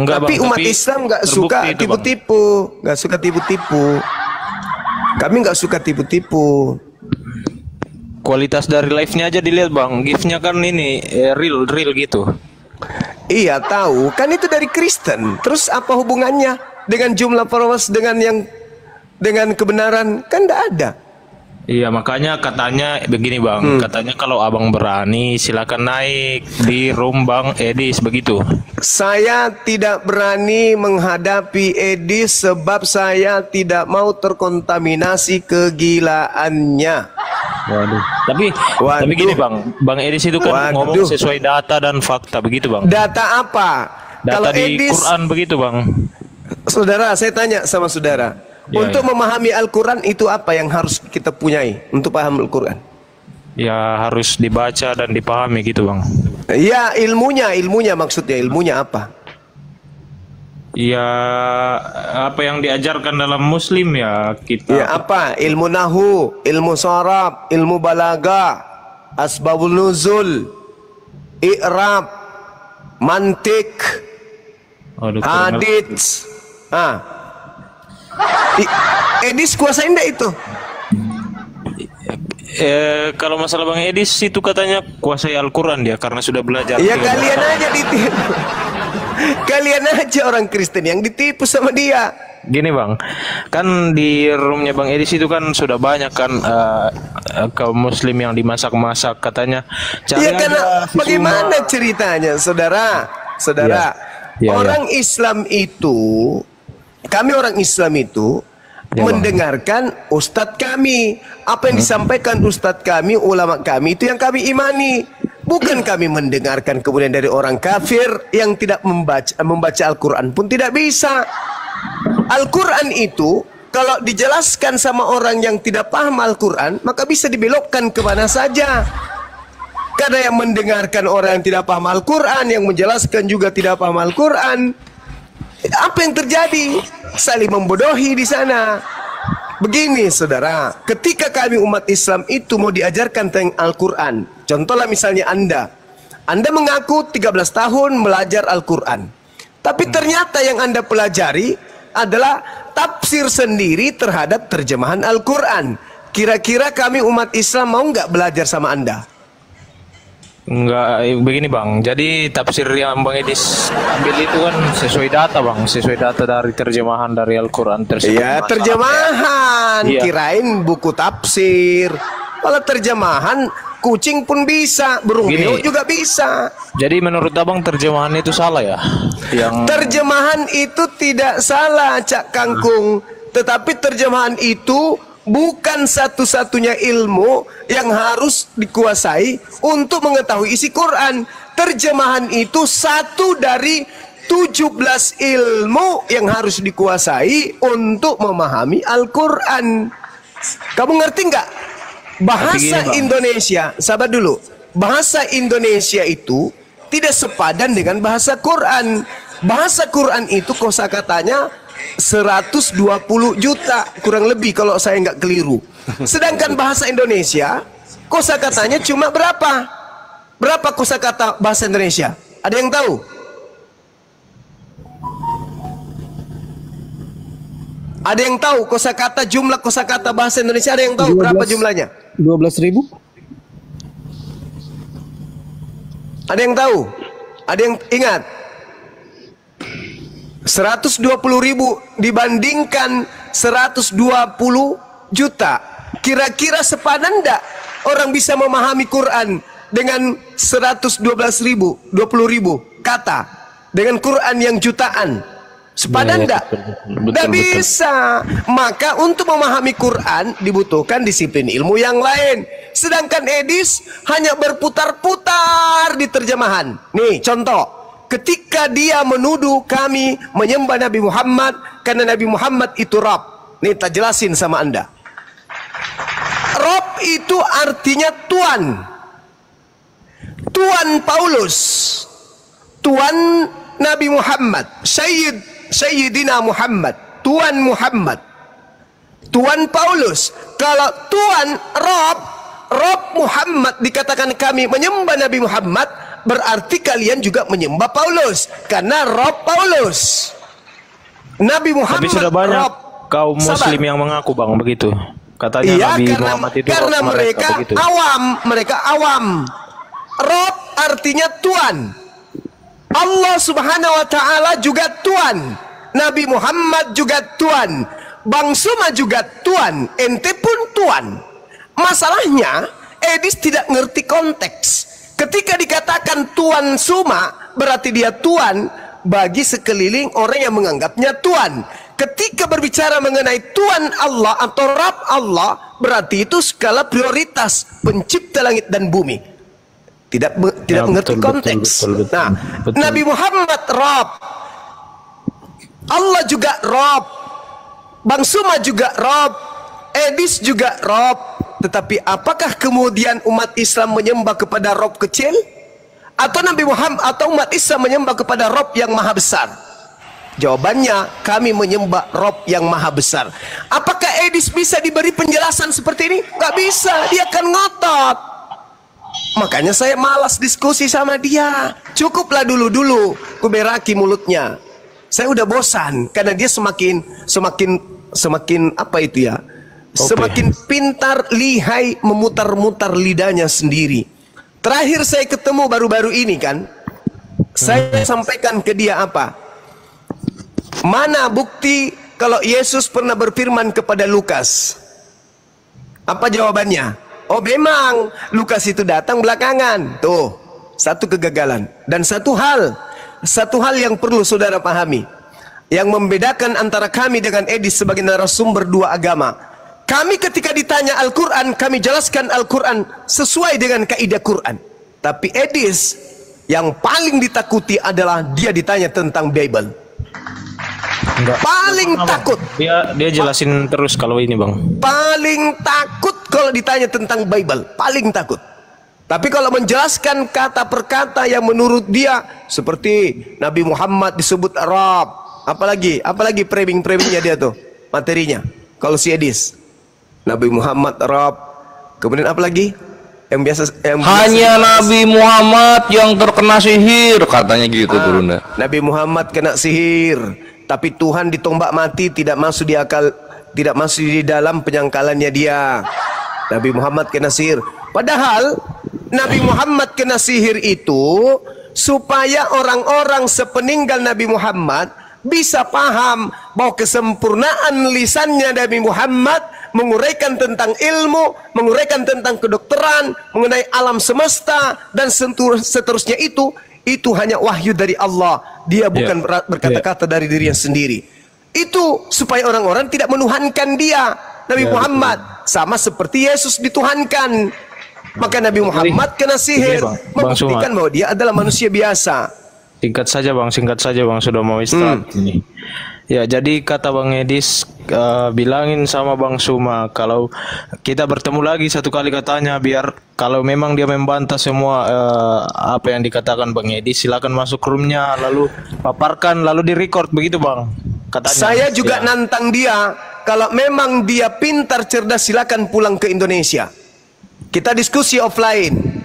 Enggak Tapi bang, umat tapi Islam nggak terbukti suka itu, Bang. tipu-tipu, nggak suka tipu-tipu. Kami nggak suka tipu-tipu. Kualitas dari live-nya aja dilihat bang, gift-nya kan ini real gitu. Iya tahu, kan itu dari Kristen. Terus apa hubungannya dengan jumlah followers dengan kebenaran? Kan tidak ada. Iya makanya katanya begini bang, katanya kalau abang berani silakan naik di room bang Edis begitu. Saya tidak berani menghadapi Edis sebab saya tidak mau terkontaminasi kegilaannya. Waduh. Tapi Waduh. gini bang Edis itu kan ngomong sesuai data dan fakta begitu bang. Data apa? Data Kalau di Edis, Quran begitu bang. saudara, saya tanya sama saudara. Ya, untuk ya. memahami Al-Quran itu apa yang harus kita punyai untuk paham Al-Quran? Ya harus dibaca dan dipahami gitu bang. Ya ilmunya maksudnya ilmunya apa? Ya apa yang diajarkan dalam Muslim ya kita. Ya apa? Ilmu nahu, ilmu sharab, ilmu balaga, asbabul nuzul, i'rab, mantik, Aduh, hadits. Edis kuasain enggak itu? Kalau masalah Bang Edis itu katanya kuasai Al-Quran dia karena sudah belajar. Ya kalian aja ditipu. Kalian aja orang Kristen yang ditipu sama dia. Gini bang, kan di roomnya Bang Edis itu kan sudah banyak kan kaum Muslim yang dimasak-masak katanya. Ya karena bagaimana ceritanya, saudara? Ya, orang Islam itu, kami orang Islam itu mendengarkan ustadz kami. Apa yang disampaikan ustadz kami, ulama kami itu yang kami imani. Bukan kami mendengarkan kemudian dari orang kafir yang tidak membaca Al-Quran pun tidak bisa. Al-Quran itu kalau dijelaskan sama orang yang tidak paham Al-Quran, maka bisa dibelokkan kemana saja. Karena yang mendengarkan orang yang tidak paham Al-Quran, yang menjelaskan juga tidak paham Al-Quran. Apa yang terjadi? Saling membodohi di sana. Begini saudara, ketika kami umat Islam itu mau diajarkan tentang Al-Quran, contohlah misalnya Anda mengaku 13 tahun belajar Al-Quran, tapi ternyata yang Anda pelajari adalah tafsir sendiri terhadap terjemahan Al-Quran. Kira-kira kami umat Islam mau nggak belajar sama Anda? Enggak, begini bang. Jadi tafsir yang Bang Edis ambil itu kan sesuai data bang, sesuai data dari terjemahan dari Al-Quran tersebut. Ya terjemahan, Iya. kirain buku tafsir. Kalau terjemahan, kucing pun bisa, burung beo juga bisa. Jadi menurut abang terjemahan itu salah ya? Terjemahan itu tidak salah, Cak Kangkung. Tetapi terjemahan itu bukan satu-satunya ilmu yang harus dikuasai untuk mengetahui isi Quran. Terjemahan itu satu dari 17 ilmu yang harus dikuasai untuk memahami Al-Quran. Kamu ngerti nggak? Bahasa Indonesia, sabar dulu. Bahasa Indonesia itu tidak sepadan dengan bahasa Quran. Bahasa Quran itu kosakatanya 120 juta kurang lebih kalau saya nggak keliru. Sedangkan bahasa Indonesia kosakatanya cuma berapa? Berapa kosakata bahasa Indonesia? Ada yang tahu? Ada yang tahu kosakata, jumlah kosakata bahasa Indonesia? Ada yang tahu 12, berapa jumlahnya? 12.000. Ada yang tahu? Ada yang ingat? 120.000 dibandingkan 120 juta. Kira-kira sepadan enggak orang bisa memahami Quran dengan 112.000, 20.000 kata dengan Quran yang jutaan? Sepadan enggak? Enggak bisa. Maka untuk memahami Quran dibutuhkan disiplin ilmu yang lain. Sedangkan Edis hanya berputar-putar di terjemahan. Nih contoh. Ketika dia menuduh kami menyembah Nabi Muhammad karena Nabi Muhammad itu Rabb. Nih tak jelasin sama Anda. Rabb itu artinya Tuan. Tuan Paulus. Tuan Nabi Muhammad. Sayyidina Muhammad. Tuan Muhammad. Tuan Paulus. Kalau Tuan Rabb Muhammad dikatakan kami menyembah Nabi Muhammad, berarti kalian juga menyembah Paulus karena Rob Paulus. Nabi Muhammad. Tapi sudah banyak Rob. kaum Muslim yang mengaku bang begitu. Katanya Iya, Nabi karena, Muhammad itu karena Rob mereka begitu. awam, mereka awam. Rob artinya Tuhan. Allah Subhanahu wa taala juga Tuhan. Nabi Muhammad juga Tuhan. Bang Suma juga Tuhan. Ente pun Tuhan. Masalahnya Edis tidak ngerti konteks. Ketika dikatakan Tuan Suma, berarti dia Tuhan bagi sekeliling orang yang menganggapnya Tuhan. Ketika berbicara mengenai Tuhan Allah atau Rabb Allah, berarti itu skala prioritas pencipta langit dan bumi. Tidak mengerti konteks. Nah, betul. Nabi Muhammad Rabb, Allah juga Rabb, Bang Suma juga Rabb, Edis juga Rabb. Tetapi apakah kemudian umat Islam menyembah kepada Rabb kecil? Atau Nabi Muhammad atau umat Islam menyembah kepada Rabb yang maha besar? Jawabannya, kami menyembah Rabb yang maha besar. Apakah Edis bisa diberi penjelasan seperti ini? Gak bisa, dia akan ngotot. Makanya saya malas diskusi sama dia. Cukuplah dulu-dulu kuberaki mulutnya. Saya udah bosan karena dia semakin apa itu ya? Semakin pintar, lihai, memutar-mutar lidahnya sendiri. Terakhir saya ketemu baru-baru ini kan, saya sampaikan ke dia apa? Mana bukti kalau Yesus pernah berfirman kepada Lukas? Apa jawabannya? Oh memang, Lukas itu datang belakangan. Tuh, satu kegagalan. Dan satu hal yang perlu saudara pahami, yang membedakan antara kami dengan Edis sebagai narasumber dua agama. Kami ketika ditanya Al-Quran, kami jelaskan Al-Quran sesuai dengan kaidah Quran. Tapi Edis yang paling ditakuti adalah dia ditanya tentang Bible. Enggak. Paling takut. Dia jelasin terus kalau ini bang. Paling takut kalau ditanya tentang Bible. Paling takut. Tapi kalau menjelaskan kata per kata yang menurut dia, seperti Nabi Muhammad disebut Arab. Apalagi framing-framingnya dia tuh, materinya. Kalau si Edis, Nabi Muhammad Arab. Kemudian apa lagi? Hanya Nabi Muhammad yang terkena sihir, katanya gitu turunnya. Nabi Muhammad kena sihir, tapi Tuhan ditombak mati, tidak masuk di dalam penyangkalannya dia. Nabi Muhammad kena sihir. Padahal Nabi Muhammad kena sihir itu supaya orang-orang sepeninggal Nabi Muhammad bisa paham bahwa kesempurnaan lisannya Nabi Muhammad menguraikan tentang ilmu, menguraikan tentang kedokteran, mengenai alam semesta dan seterusnya itu hanya wahyu dari Allah. Dia bukan berkata-kata dari dirinya sendiri. Itu supaya orang-orang tidak menuhankan dia, Nabi Muhammad, sama seperti Yesus dituhankan. Maka Nabi Muhammad kena sihir, membuktikan bahwa dia adalah manusia biasa. Singkat saja bang, sudah mau istirahat ini. Ya, jadi kata Bang Edis, bilangin sama Bang Suma kalau kita bertemu lagi satu kali katanya, biar kalau memang dia membantah semua apa yang dikatakan Bang Edis, silakan masuk roomnya lalu paparkan lalu direcord begitu Bang. Katanya. Saya juga nantang dia, kalau memang dia pintar cerdas silakan pulang ke Indonesia. Kita diskusi offline.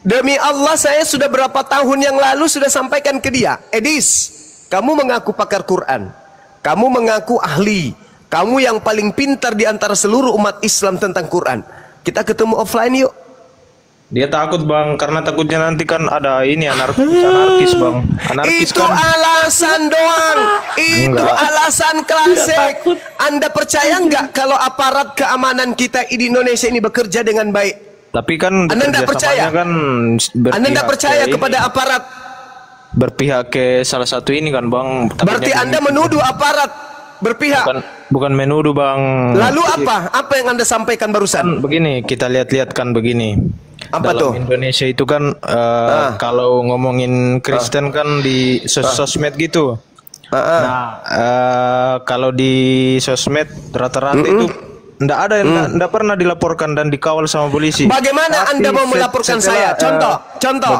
Demi Allah, saya sudah berapa tahun yang lalu sudah sampaikan ke dia, Edis, kamu mengaku pakar Quran, kamu mengaku ahli, kamu yang paling pintar di antara seluruh umat Islam tentang Quran. Kita ketemu offline yuk. Dia takut Bang, karena takutnya nanti kan ada ini anarkis Bang. Anarkis itu kan. Alasan doang. Itu alasan klasik. Anda percaya nggak kalau aparat keamanan kita di Indonesia ini bekerja dengan baik? Tapi kan Anda tidak percaya kan Anda tidak percaya kepada aparat, berpihak ke salah satu ini kan Bang. Berarti Anda menuduh aparat berpihak. Bukan menuduh Bang. Lalu apa yang Anda sampaikan barusan? Begini, kita lihat-lihat kan begini. Apa dalam tuh? Indonesia itu kan kalau ngomongin Kristen kan di sosmed gitu. Kalau di sosmed rata-rata itu nggak ada yang nggak pernah dilaporkan dan dikawal sama polisi. Bagaimana Anda mau melaporkan saya? Contoh.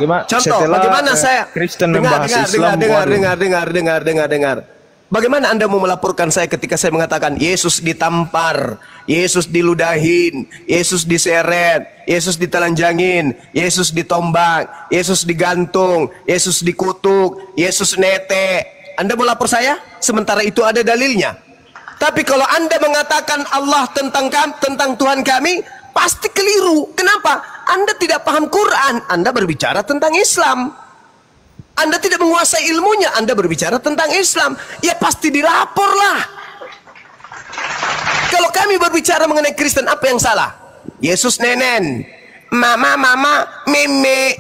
Bagaimana saya? Kristen membahas Islam. Dengar. Bagaimana Anda mau melaporkan saya ketika saya mengatakan Yesus ditampar, Yesus diludahin, Yesus diseret, Yesus ditelanjangin, Yesus ditombak, Yesus digantung, Yesus dikutuk, Yesus nete. Anda mau lapor saya? Sementara itu ada dalilnya. Tapi kalau Anda mengatakan Allah tentang Tuhan kami, pasti keliru. Kenapa? Anda tidak paham Quran, Anda berbicara tentang Islam. Anda tidak menguasai ilmunya, Anda berbicara tentang Islam. Ya pasti dilaporlah. Kalau kami berbicara mengenai Kristen, apa yang salah? Yesus nenen, mama, meme.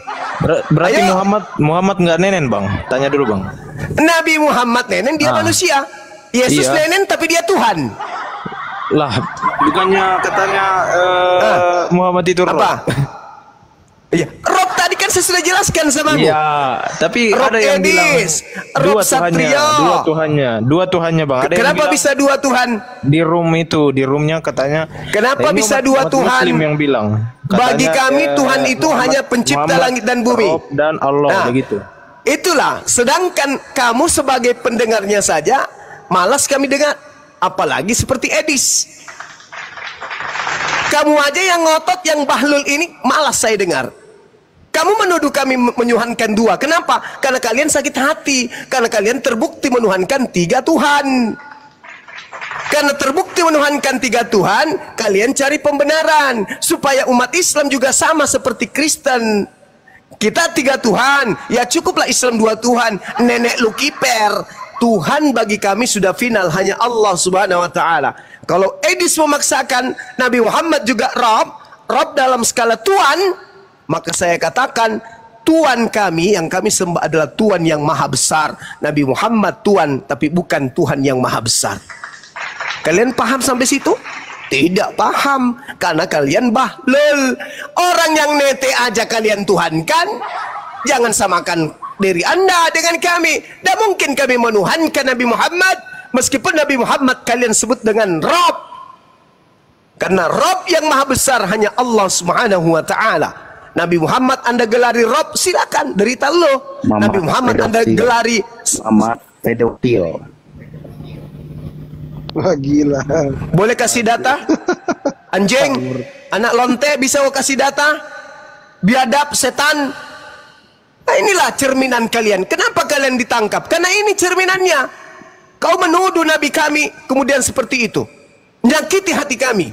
Berarti Ayo. Muhammad nggak nenen, Bang? Tanya dulu, Bang. Nabi Muhammad nenen, dia manusia. Yesus Iya. nenen, tapi dia Tuhan. Lah, bukannya katanya Muhammad itu roh. Apa? Iya, Rob tadi kan saya sudah jelaskan sama kamu. Iya, tapi Rob ada yang bilang Edis, Rob Satrio. dua Tuhannya, Bang. Ada yang Kenapa bilang bisa dua Tuhan? di roomnya katanya. Kenapa ini bisa umat- dua umat Tuhan? Muslim yang bilang. Bagi kami Tuhan itu hanya pencipta langit dan bumi. Rob dan Allah Nah, begitu. Itulah, sedangkan kamu sebagai pendengarnya saja malas kami dengar, apalagi seperti Edis. Kamu aja yang ngotot, yang bahlul ini malas saya dengar. Kamu menuduh kami menyuhankan dua. Kenapa? Karena kalian sakit hati. Karena kalian terbukti menuhankan tiga Tuhan. Karena terbukti menuhankan tiga Tuhan, kalian cari pembenaran supaya umat Islam juga sama seperti Kristen. Kita tiga Tuhan, ya cukuplah Islam dua Tuhan. Nenek lu kiper. Tuhan bagi kami sudah final, hanya Allah Subhanahu wa taala. Kalau Edis memaksakan Nabi Muhammad juga Rob dalam skala Tuhan, maka saya katakan Tuhan kami yang kami sembah adalah Tuhan yang maha besar. Nabi Muhammad Tuhan, tapi bukan Tuhan yang maha besar. Kalian paham sampai situ? Tidak paham, karena kalian bahlul. Orang yang nete aja kalian tuhankan. Jangan samakan diri Anda dengan kami. Tidak mungkin kami menuhankan Nabi Muhammad, meskipun Nabi Muhammad kalian sebut dengan Rob. Karena Rob yang maha besar hanya Allah Subhanahu wa ta'ala. Nabi Muhammad Anda gelari Rob, silakan, derita lo. Nabi Muhammad Anda gelari Muhammad pedofil. Wah gila. boleh kasih data? Anjing, anak lonte bisa kau kasih data? Biadab, setan. Nah inilah cerminan kalian. Kenapa kalian ditangkap? Karena ini cerminannya. Kau menuduh Nabi kami kemudian seperti itu, menyakiti hati kami.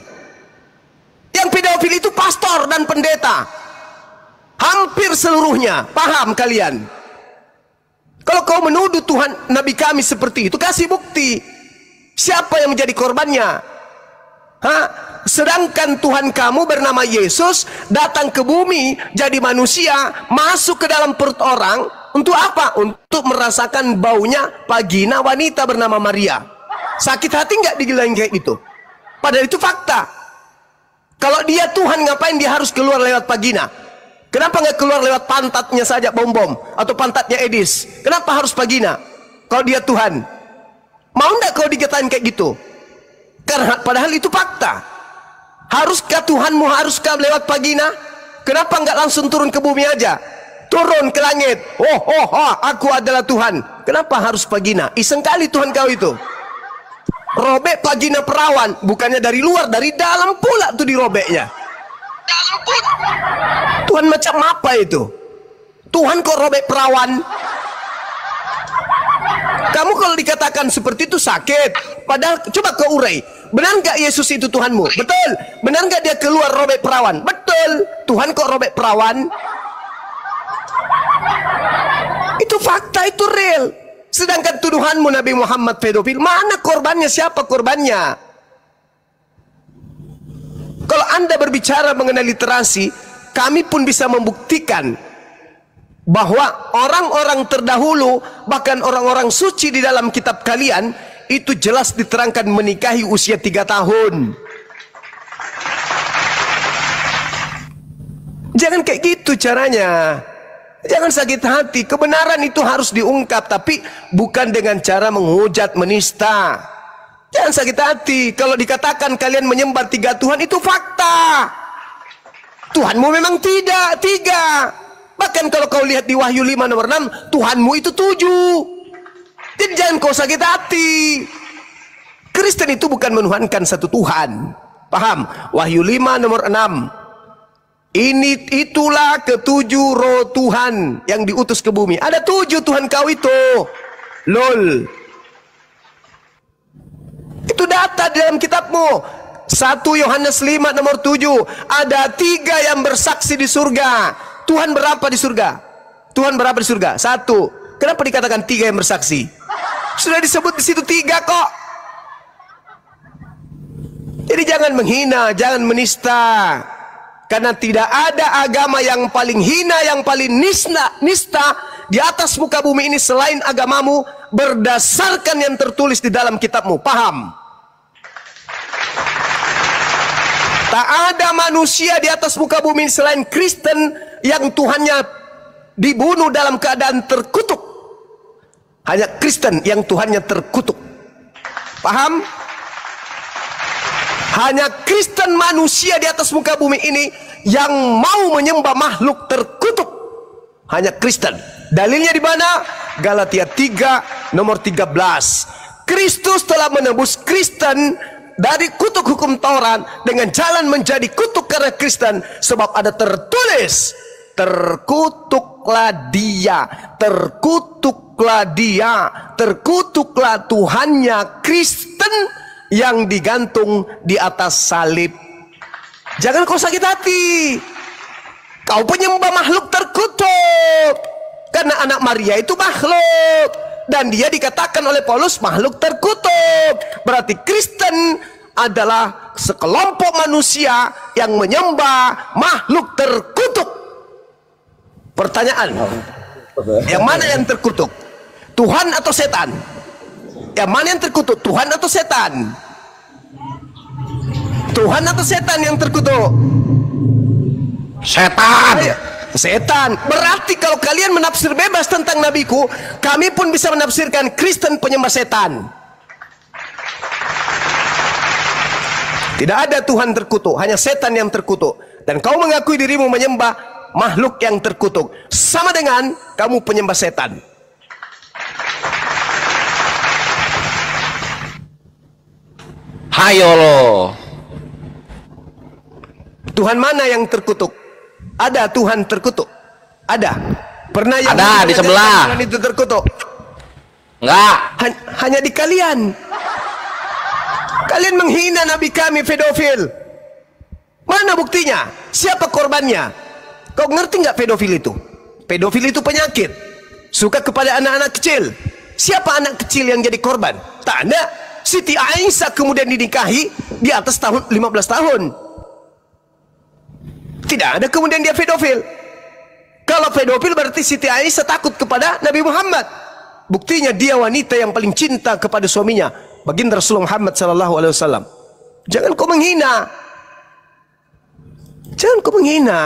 Yang pedofil itu pastor dan pendeta, hampir seluruhnya. Paham kalian? Kalau kau menuduh Tuhan Nabi kami seperti itu, kasih bukti. Siapa yang menjadi korbannya? Hah? Sedangkan Tuhan kamu bernama Yesus datang ke bumi jadi manusia, masuk ke dalam perut orang untuk apa? Untuk merasakan baunya vagina wanita bernama Maria. Sakit hati nggak dibilang kayak gitu? Padahal itu fakta. Kalau dia Tuhan, ngapain dia harus keluar lewat vagina? Kenapa nggak keluar lewat pantatnya saja bom-bom atau pantatnya Edis? Kenapa harus vagina? Kalau dia Tuhan, mau nggak kau dikatain kayak gitu? Karena padahal itu fakta. Haruskah Tuhanmu haruskah lewat vagina? Kenapa nggak langsung turun ke bumi aja? Turun ke langit. Oh, aku adalah Tuhan. Kenapa harus vagina? Iseng kali Tuhan kau itu. Robek vagina perawan, bukannya dari luar, dari dalam pula tuh dirobeknya. Dalam pula. Tuhan macam apa itu? Tuhan kok robek perawan? Kamu kalau dikatakan seperti itu sakit. Padahal coba kau urai. Benar nggak Yesus itu Tuhanmu? Betul. Benar nggak dia keluar robek perawan? Betul. Tuhan kok robek perawan? Itu fakta, itu real. Sedangkan tuduhanmu Nabi Muhammad pedofil, mana korbannya? Siapa korbannya? Kalau Anda berbicara mengenai literasi, kami pun bisa membuktikan bahwa orang-orang terdahulu, bahkan orang-orang suci di dalam kitab kalian, itu jelas diterangkan menikahi usia 3 tahun. Jangan kayak gitu caranya. Jangan sakit hati. Kebenaran itu harus diungkap, tapi bukan dengan cara menghujat, menista. Jangan sakit hati. Kalau dikatakan kalian menyembah 3 Tuhan, itu fakta. Tuhanmu memang tidak 3. Bahkan kalau kau lihat di Wahyu 5 nomor 6, Tuhanmu itu 7. Jadi jangan kau sakit hati. Kristen itu bukan menuhankan satu Tuhan, Paham? Wahyu 5 nomor 6. Itulah ketujuh roh Tuhan yang diutus ke bumi. Ada 7 Tuhan kau itu. Lol. Itu data di dalam kitabmu. 1 Yohanes 5 nomor 7. Ada 3 yang bersaksi di surga. Tuhan berapa di surga? Tuhan berapa di surga? 1. Kenapa dikatakan 3 yang bersaksi? Sudah disebut di situ 3 kok. Jadi jangan menghina, jangan menista. Karena tidak ada agama yang paling hina, yang paling nista di atas muka bumi ini selain agamamu berdasarkan yang tertulis di dalam kitabmu. Paham? Tak ada manusia di atas muka bumi ini selain Kristen yang Tuhannya dibunuh dalam keadaan terkutuk. Hanya Kristen yang Tuhannya terkutuk. Paham? Hanya Kristen manusia di atas muka bumi ini yang mau menyembah makhluk terkutuk. Hanya Kristen. Dalilnya di mana? Galatia 3 nomor 13. Kristus telah menebus Kristen dari kutuk hukum Taurat dengan jalan menjadi kutuk karena Kristen, sebab ada tertulis, terkutuklah dia, terkutuklah dia, terkutuklah Tuhannya Kristen yang digantung di atas salib. Jangan kau sakit hati. Kau penyembah makhluk terkutuk. Karena anak Maria itu makhluk. Dan dia dikatakan oleh Paulus makhluk terkutuk. Berarti Kristen adalah sekelompok manusia yang menyembah makhluk terkutuk. Pertanyaan, yang mana yang terkutuk? Tuhan atau setan? Yang mana yang terkutuk? Tuhan atau setan? Tuhan atau setan yang terkutuk? Setan. Setan. Berarti kalau kalian menafsir bebas tentang nabiku, kami pun bisa menafsirkan Kristen penyembah setan. Tidak ada Tuhan terkutuk, hanya setan yang terkutuk. Dan kau mengakui dirimu menyembah makhluk yang terkutuk, sama dengan kamu penyembah setan. Hayo lo. Tuhan mana yang terkutuk? Ada Tuhan terkutuk? Ada. Pernah yang ada di sebelah. Tuhan itu terkutuk? Enggak. Hanya di kalian. Kalian menghina nabi kami pedofil. Mana buktinya? Siapa korbannya? Kau ngerti nggak pedofil itu? Pedofil itu penyakit. Suka kepada anak-anak kecil. Siapa anak kecil yang jadi korban? Tak ada. Siti Aisyah kemudian dinikahi di atas tahun 15 tahun. Tidak ada kemudian dia pedofil. Kalau pedofil berarti Siti Aisyah takut kepada Nabi Muhammad. Buktinya dia wanita yang paling cinta kepada suaminya, baginda Rasulullah Muhammad SAW. Jangan kau menghina. Jangan kau menghina.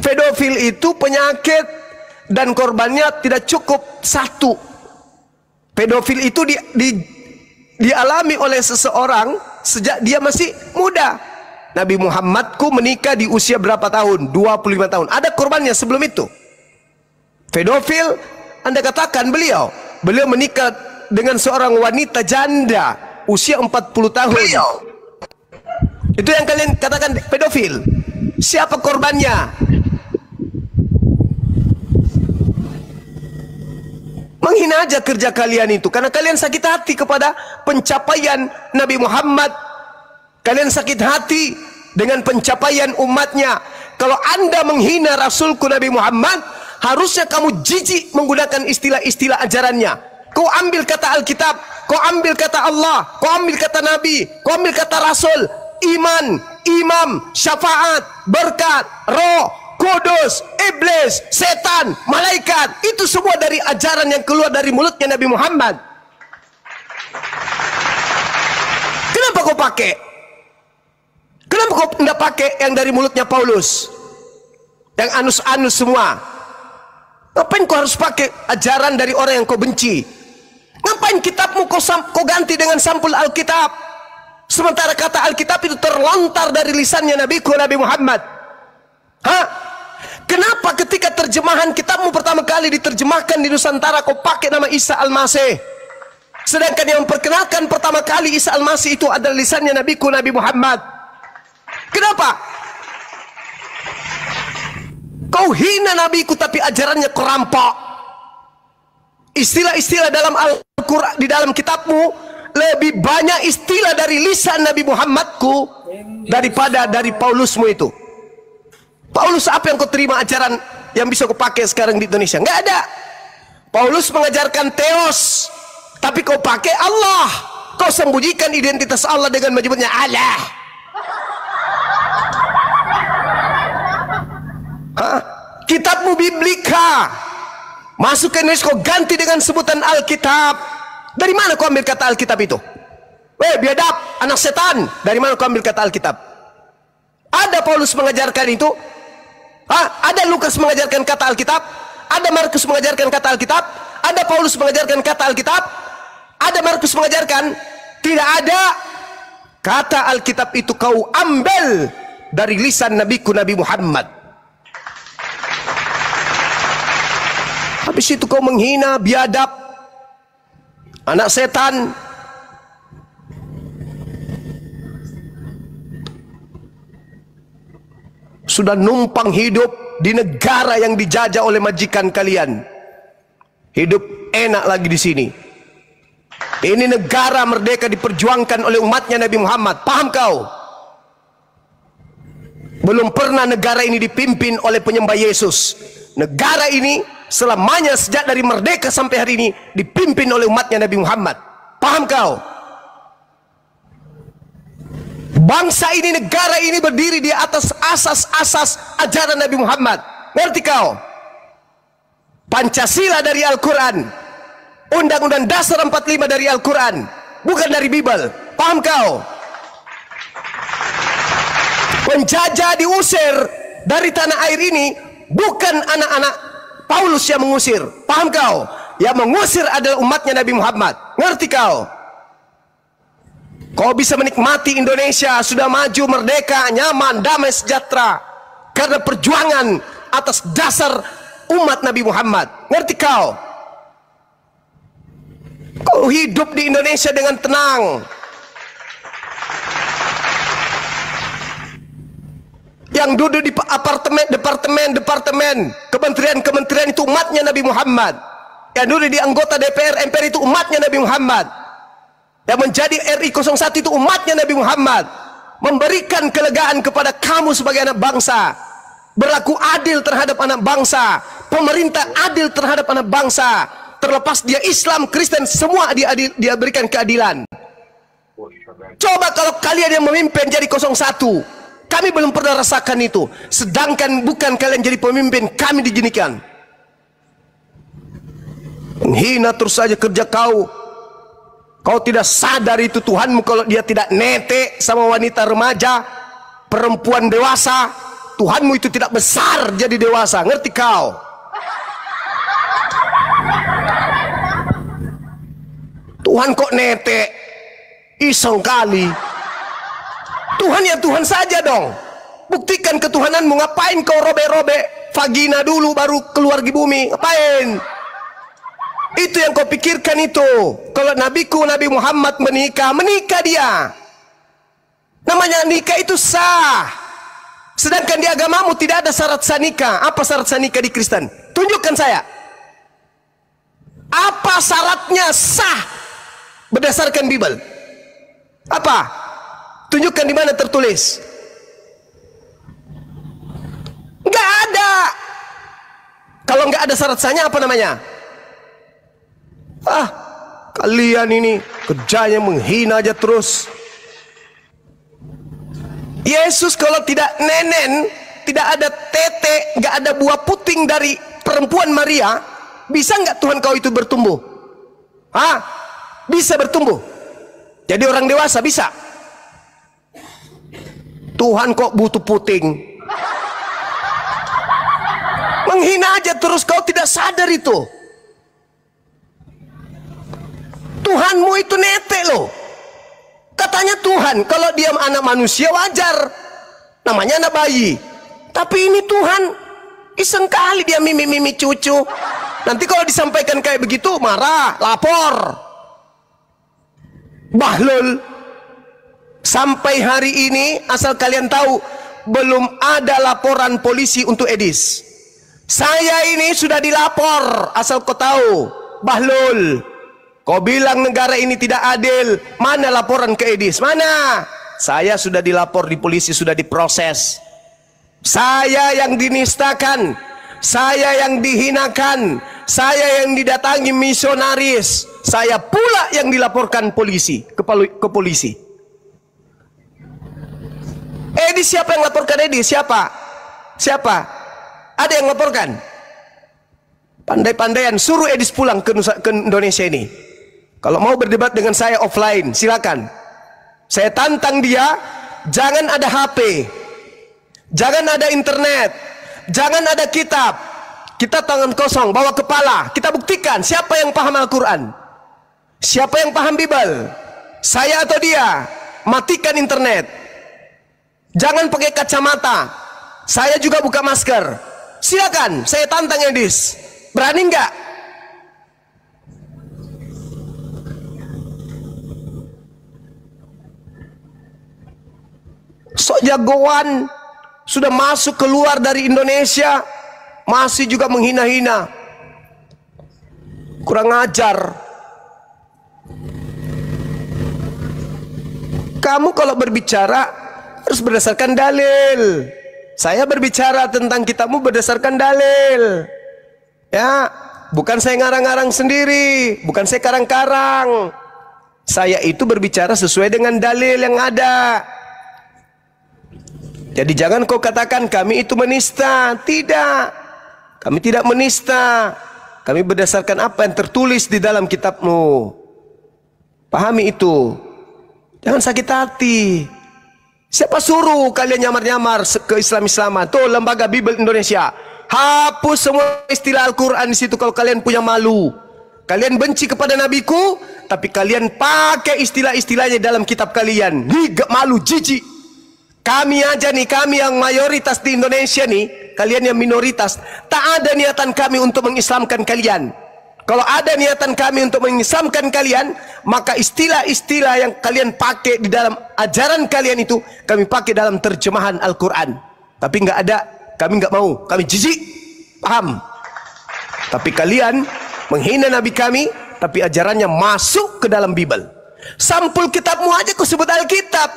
Pedofil itu penyakit dan korbannya tidak cukup satu. Pedofil itu dialami oleh seseorang sejak dia masih muda. Nabi Muhammadku menikah di usia berapa tahun? 25 tahun. Ada korbannya sebelum itu. Pedofil, Anda katakan beliau menikah dengan seorang wanita janda usia 40 tahun. Itu yang kalian katakan pedofil. Siapa korbannya? Menghina aja kerja kalian itu, karena kalian sakit hati kepada pencapaian Nabi Muhammad. Kalian sakit hati dengan pencapaian umatnya. Kalau Anda menghina Rasulku Nabi Muhammad, harusnya kamu jijik menggunakan istilah-istilah ajarannya. Kau ambil kata Alkitab, kau ambil kata Allah, kau ambil kata Nabi, kau ambil kata Rasul, iman, imam, syafaat, berkat, roh, kudus, iblis, setan, malaikat. Itu semua dari ajaran yang keluar dari mulutnya Nabi Muhammad. Kenapa kau pakai? Kenapa kau tidak pakai yang dari mulutnya Paulus? Yang anus-anus semua. Ngapain kau harus pakai ajaran dari orang yang kau benci? Ngapain kitabmu kau ganti dengan sampul Alkitab? Sementara kata Alkitab itu terlontar dari lisannya Nabi Muhammad. Hah? Kenapa ketika terjemahan kitabmu pertama kali diterjemahkan di Nusantara kau pakai nama Isa Al-Masih? Sedangkan yang memperkenalkan pertama kali Isa Al-Masih itu adalah lisannya Nabiku Nabi Muhammad. Kenapa? Kau hina Nabiku tapi ajarannya kau rampok. Istilah-istilah dalam Al-Quran, di dalam kitabmu lebih banyak istilah dari lisan Nabi Muhammadku daripada dari Paulusmu itu. Paulus apa yang kau terima ajaran yang bisa kau pakai sekarang di Indonesia? Nggak ada. Paulus mengajarkan Theos, tapi kau pakai Allah. Kau sembunyikan identitas Allah dengan menyebutnya Allah. Hah? Kitabmu Biblika, masuk ke Indonesia kau ganti dengan sebutan Alkitab. Dari mana kau ambil kata Alkitab itu? Biadab, anak setan. Dari mana kau ambil kata Alkitab? Ada Paulus mengajarkan itu? Ada Lukas mengajarkan kata Alkitab? Ada Markus mengajarkan kata Alkitab? Ada Paulus mengajarkan kata Alkitab? Ada Markus mengajarkan? Tidak ada. Kata Alkitab itu kau ambil dari lisan Nabiku Nabi Muhammad. Habis itu kau menghina, biadab, anak setan. Sudah numpang hidup di negara yang dijajah oleh majikan kalian. Hidup enak lagi di sini. Ini negara merdeka diperjuangkan oleh umatnya Nabi Muhammad. Paham kau? Belum pernah negara ini dipimpin oleh penyembah Yesus. Negara ini selamanya sejak dari merdeka sampai hari ini dipimpin oleh umatnya Nabi Muhammad. Paham kau? Bangsa ini, negara ini berdiri di atas asas-asas ajaran Nabi Muhammad. Ngerti kau? Pancasila dari Al-Quran, Undang-Undang Dasar 45 dari Al-Quran, bukan dari Bible. Paham kau? Penjajah diusir dari tanah air ini, bukan anak-anak Paulus yang mengusir. Paham kau? Yang mengusir adalah umatnya Nabi Muhammad. Ngerti kau? Kau bisa menikmati Indonesia sudah maju, merdeka, nyaman, damai, sejahtera karena perjuangan atas dasar umat Nabi Muhammad. Ngerti kau? Kau hidup di Indonesia dengan tenang. Yang duduk di apartemen, departemen, kementerian itu umatnya Nabi Muhammad. Yang duduk di anggota DPR, MPR itu umatnya Nabi Muhammad. Yang menjadi RI 01 itu umatnya Nabi Muhammad. Memberikan kelegaan kepada kamu sebagai anak bangsa. Berlaku adil terhadap anak bangsa. Pemerintah adil terhadap anak bangsa. Terlepas dia Islam, Kristen, semua dia berikan keadilan. Coba kalau kalian yang memimpin jadi 01. Kami belum pernah rasakan itu. Sedangkan bukan kalian jadi pemimpin, kami dijinikan. Menghina terus saja kerja kau. Kau tidak sadar itu Tuhanmu kalau dia tidak netek sama wanita remaja, perempuan dewasa. Tuhanmu itu tidak besar jadi dewasa. Ngerti kau? Tuhan kok netek? Iseng kali. Tuhan ya Tuhan saja dong. Buktikan ketuhananmu. Ngapain kau robek-robek vagina dulu baru keluar di bumi? Ngapain? Itu yang kau pikirkan itu. Kalau nabiku Nabi Muhammad menikah dia. Namanya nikah itu sah. Sedangkan di agamamu tidak ada syarat sah nikah. Apa syarat sah nikah di Kristen? Tunjukkan saya. Apa syaratnya sah berdasarkan Bible? Apa? Tunjukkan di mana tertulis. Enggak ada. Kalau enggak ada syarat sahnya apa namanya? Kalian ini kerjanya menghina aja terus. Yesus kalau tidak nenen, tidak ada tete, nggak ada buah puting dari perempuan Maria, bisa nggak Tuhan kau itu bertumbuh? Bisa bertumbuh. Jadi orang dewasa bisa. Tuhan kok butuh puting? Menghina aja terus, kau tidak sadar itu. Tuhanmu itu netek loh. Katanya Tuhan, kalau dia anak manusia wajar, namanya anak bayi. Tapi ini Tuhan iseng kali dia mimi cucu. Nanti kalau disampaikan kayak begitu marah, lapor. Bahlul. Sampai hari ini asal kalian tahu, belum ada laporan polisi untuk Edis. Saya ini sudah dilapor, asal kau tahu. Bahlul, kau bilang negara ini tidak adil, mana laporan ke Edis? Mana? Saya sudah dilapor di polisi, sudah diproses. Saya yang dinistakan, saya yang dihinakan, saya yang didatangi misionaris, saya pula yang dilaporkan polisi ke polisi. Edis, siapa yang laporkan Edis? Siapa? Siapa? Ada yang laporkan? Pandai-pandaian suruh Edis pulang ke Indonesia ini. Kalau mau berdebat dengan saya offline, silakan. Saya tantang dia, jangan ada HP, jangan ada internet, jangan ada kitab. Kita tangan kosong, bawa kepala. Kita buktikan siapa yang paham Al-Quran, siapa yang paham Bible. Saya atau dia. Matikan internet. Jangan pakai kacamata. Saya juga buka masker. Silakan, saya tantang Edis. Berani enggak? Sok jagoan, sudah masuk keluar dari Indonesia, masih juga menghina-hina. Kurang ajar. Kamu kalau berbicara harus berdasarkan dalil. Saya berbicara tentang kitabmu berdasarkan dalil. Ya, bukan saya ngarang-ngarang sendiri, bukan saya karang-karang. Saya itu berbicara sesuai dengan dalil yang ada. Jadi jangan kau katakan kami itu menista. Tidak. Kami tidak menista. Kami berdasarkan apa yang tertulis di dalam kitabmu. Pahami itu. Jangan sakit hati. Siapa suruh kalian nyamar-nyamar ke Islam-Islaman? Tuh Lembaga Bible Indonesia. Hapus semua istilah Al-Quran di situ kalau kalian punya malu. Kalian benci kepada nabiku, tapi kalian pakai istilah-istilahnya dalam kitab kalian. Gak malu, jijik. Kami aja nih, kami yang mayoritas di Indonesia nih, kalian yang minoritas, tak ada niatan kami untuk mengislamkan kalian. Kalau ada niatan kami untuk mengislamkan kalian, maka istilah-istilah yang kalian pakai di dalam ajaran kalian itu, kami pakai dalam terjemahan Al-Quran. Tapi nggak ada, kami nggak mau, kami jijik, paham. Tapi kalian menghina Nabi kami, tapi ajarannya masuk ke dalam Bible. Sampul kitabmu aja kau sebut Alkitab,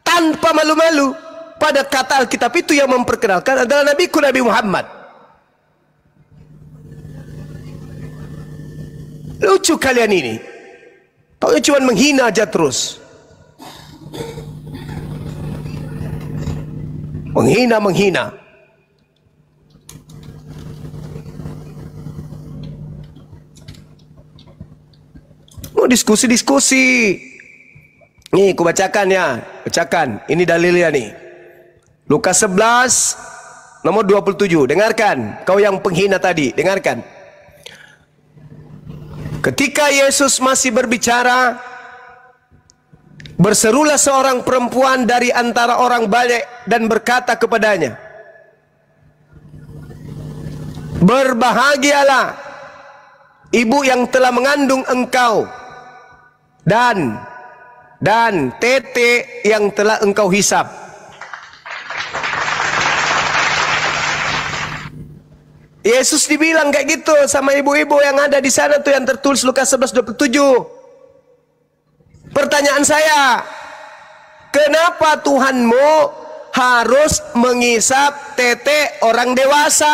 tanpa malu-malu. Pada kata Alkitab itu yang memperkenalkan adalah Nabiku Nabi Muhammad. Lucu kalian ini. Taunya cuma menghina aja terus. Menghina. Mau diskusi. Nih, aku bacakan ya. Bacakan. Ini dalilnya nih. Lukas 11 nomor 27. Dengarkan. Kau yang penghina tadi. Dengarkan. Ketika Yesus masih berbicara, berserulah seorang perempuan dari antara orang banyak dan berkata kepadanya, berbahagialah ibu yang telah mengandung engkau dan tete yang telah engkau hisap. Yesus dibilang kayak gitu sama ibu-ibu yang ada di sana tuh yang tertulis Lukas 11:27. Pertanyaan saya, kenapa Tuhanmu harus mengisap tete orang dewasa?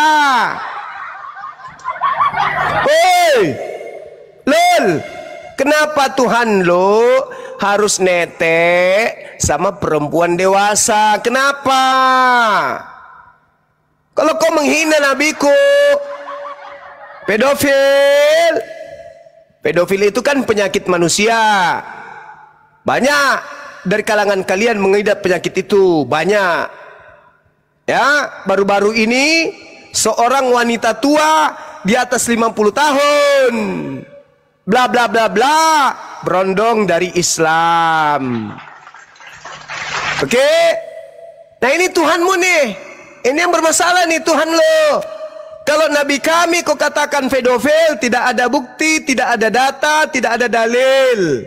Hei, lol, kenapa Tuhan lo harus nete sama perempuan dewasa? Kenapa? Kalau kau menghina nabiku, pedofil itu kan penyakit manusia. Banyak dari kalangan kalian mengidap penyakit itu, banyak. Ya, baru-baru ini seorang wanita tua di atas 50 tahun, bla bla bla bla, berondong dari Islam. Oke? Nah ini Tuhanmu nih. Ini yang bermasalah nih, Tuhan lo. Kalau Nabi kami kau katakan pedofil, tidak ada bukti, tidak ada data, tidak ada dalil.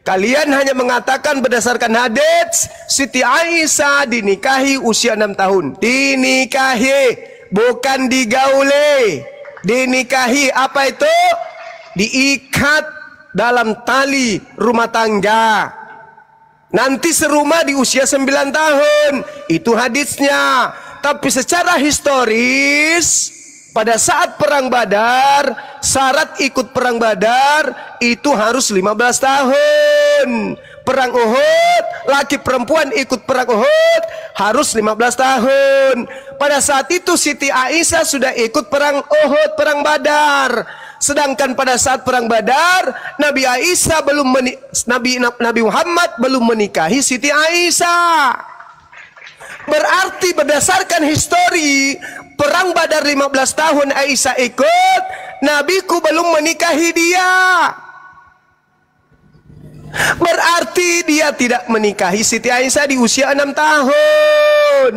Kalian hanya mengatakan berdasarkan hadits Siti Aisyah dinikahi usia 6 tahun. Dinikahi, bukan digauli. Dinikahi, apa itu? Diikat dalam tali rumah tangga. Nanti serumah di usia 9 tahun. Itu haditsnya. Tapi secara historis, pada saat perang Badar, syarat ikut perang Badar itu harus 15 tahun. Perang Uhud, laki perempuan ikut perang Uhud harus 15 tahun. Pada saat itu Siti Aisyah sudah ikut perang Uhud, perang Badar. Sedangkan pada saat perang Badar, Nabi Muhammad belum menikahi Siti Aisyah. Berarti berdasarkan histori, perang Badar 15 tahun Aisyah ikut, Nabiku belum menikahi dia. Berarti dia tidak menikahi Siti Aisyah di usia 6 tahun.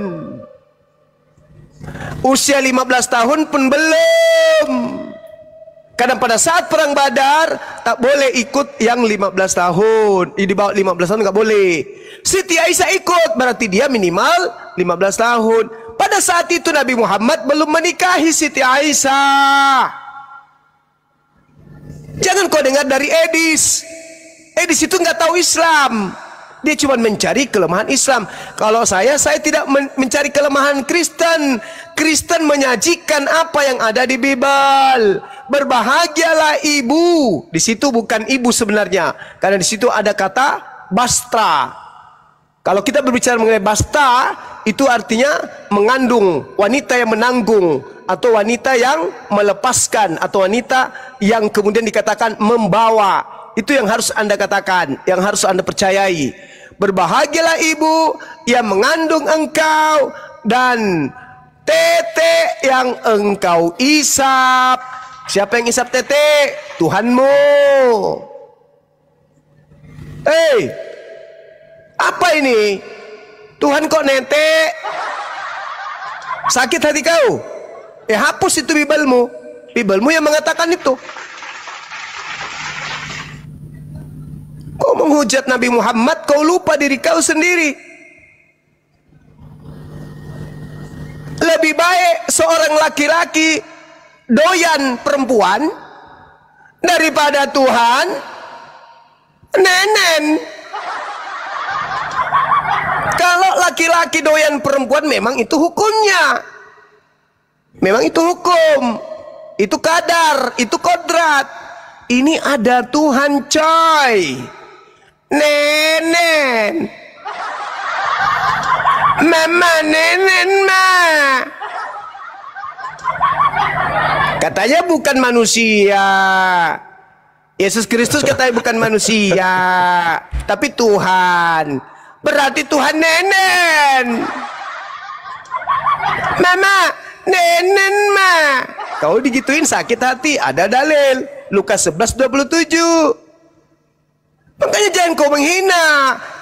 Usia 15 tahun pun belum. Karena pada saat perang Badar tak boleh ikut yang 15 tahun. Di bawah 15 tahun nggak boleh. Siti Aisyah ikut, berarti dia minimal 15 tahun. Pada saat itu Nabi Muhammad belum menikahi Siti Aisyah. Jangan kau dengar dari Edis. Edis itu nggak tahu Islam. Dia cuma mencari kelemahan Islam. Kalau saya tidak mencari kelemahan Kristen. Kristen menyajikan apa yang ada di Bible. Berbahagialah ibu. Di situ bukan ibu sebenarnya, karena di situ ada kata basta. Kalau kita berbicara mengenai basta, itu artinya mengandung, wanita yang menanggung, atau wanita yang melepaskan, atau wanita yang kemudian dikatakan membawa. Itu yang harus Anda katakan, yang harus Anda percayai. Berbahagialah ibu yang mengandung engkau dan tete yang engkau isap. Siapa yang isap tete? Tuhanmu. Apa ini? Tuhan kok nete? Sakit hati kau? Hapus itu Biblemu. Biblemu yang mengatakan itu. Kau menghujat Nabi Muhammad, kau lupa diri kau sendiri. Lebih baik seorang laki-laki doyan perempuan daripada Tuhan nenen. Kalau laki-laki doyan perempuan, memang itu hukumnya. Memang itu hukum. Itu kadar, itu kodrat. Ini ada Tuhan, coy. Nenen. Mama nenen ma. Katanya bukan manusia. Yesus Kristus katanya bukan manusia, tapi Tuhan. Berarti Tuhan nenen. Mama nenen ma. Kau digituin sakit hati. Ada dalil Lukas 11:27. Makanya jangan kau menghina.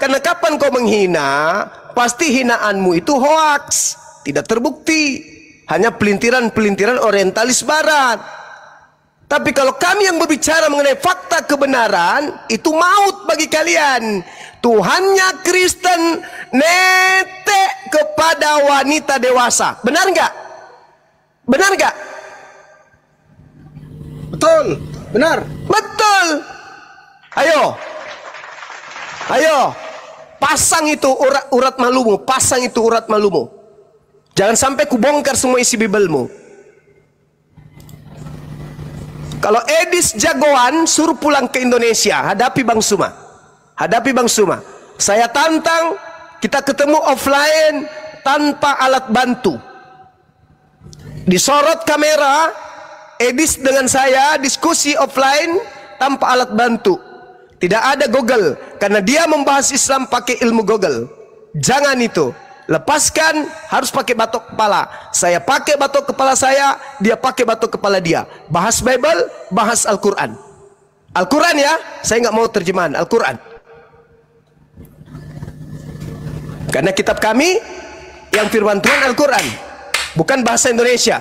Karena kapan kau menghina, pasti hinaanmu itu hoaks, tidak terbukti, hanya pelintiran-pelintiran orientalis barat. Tapi kalau kami yang berbicara mengenai fakta kebenaran, itu maut bagi kalian. Tuhannya Kristen netek kepada wanita dewasa. Benar nggak? Benar nggak? Betul, benar. Betul. Ayo, pasang itu urat malumu, pasang itu urat malumu. Jangan sampai kubongkar semua isi Biblemu. Kalau Edis jagoan, suruh pulang ke Indonesia, hadapi Bang Suma. Hadapi Bang Suma. Saya tantang, kita ketemu offline tanpa alat bantu. Disorot kamera, Edis dengan saya diskusi offline tanpa alat bantu. Tidak ada Google, karena dia membahas Islam pakai ilmu Google. Jangan itu. Lepaskan, harus pakai batok kepala. Saya pakai batok kepala saya, dia pakai batok kepala dia. Bahas Bible, bahas Al-Quran. Al-Quran ya, saya nggak mau terjemahan Al-Quran. Karena kitab kami yang firman Tuhan Al-Quran, bukan bahasa Indonesia.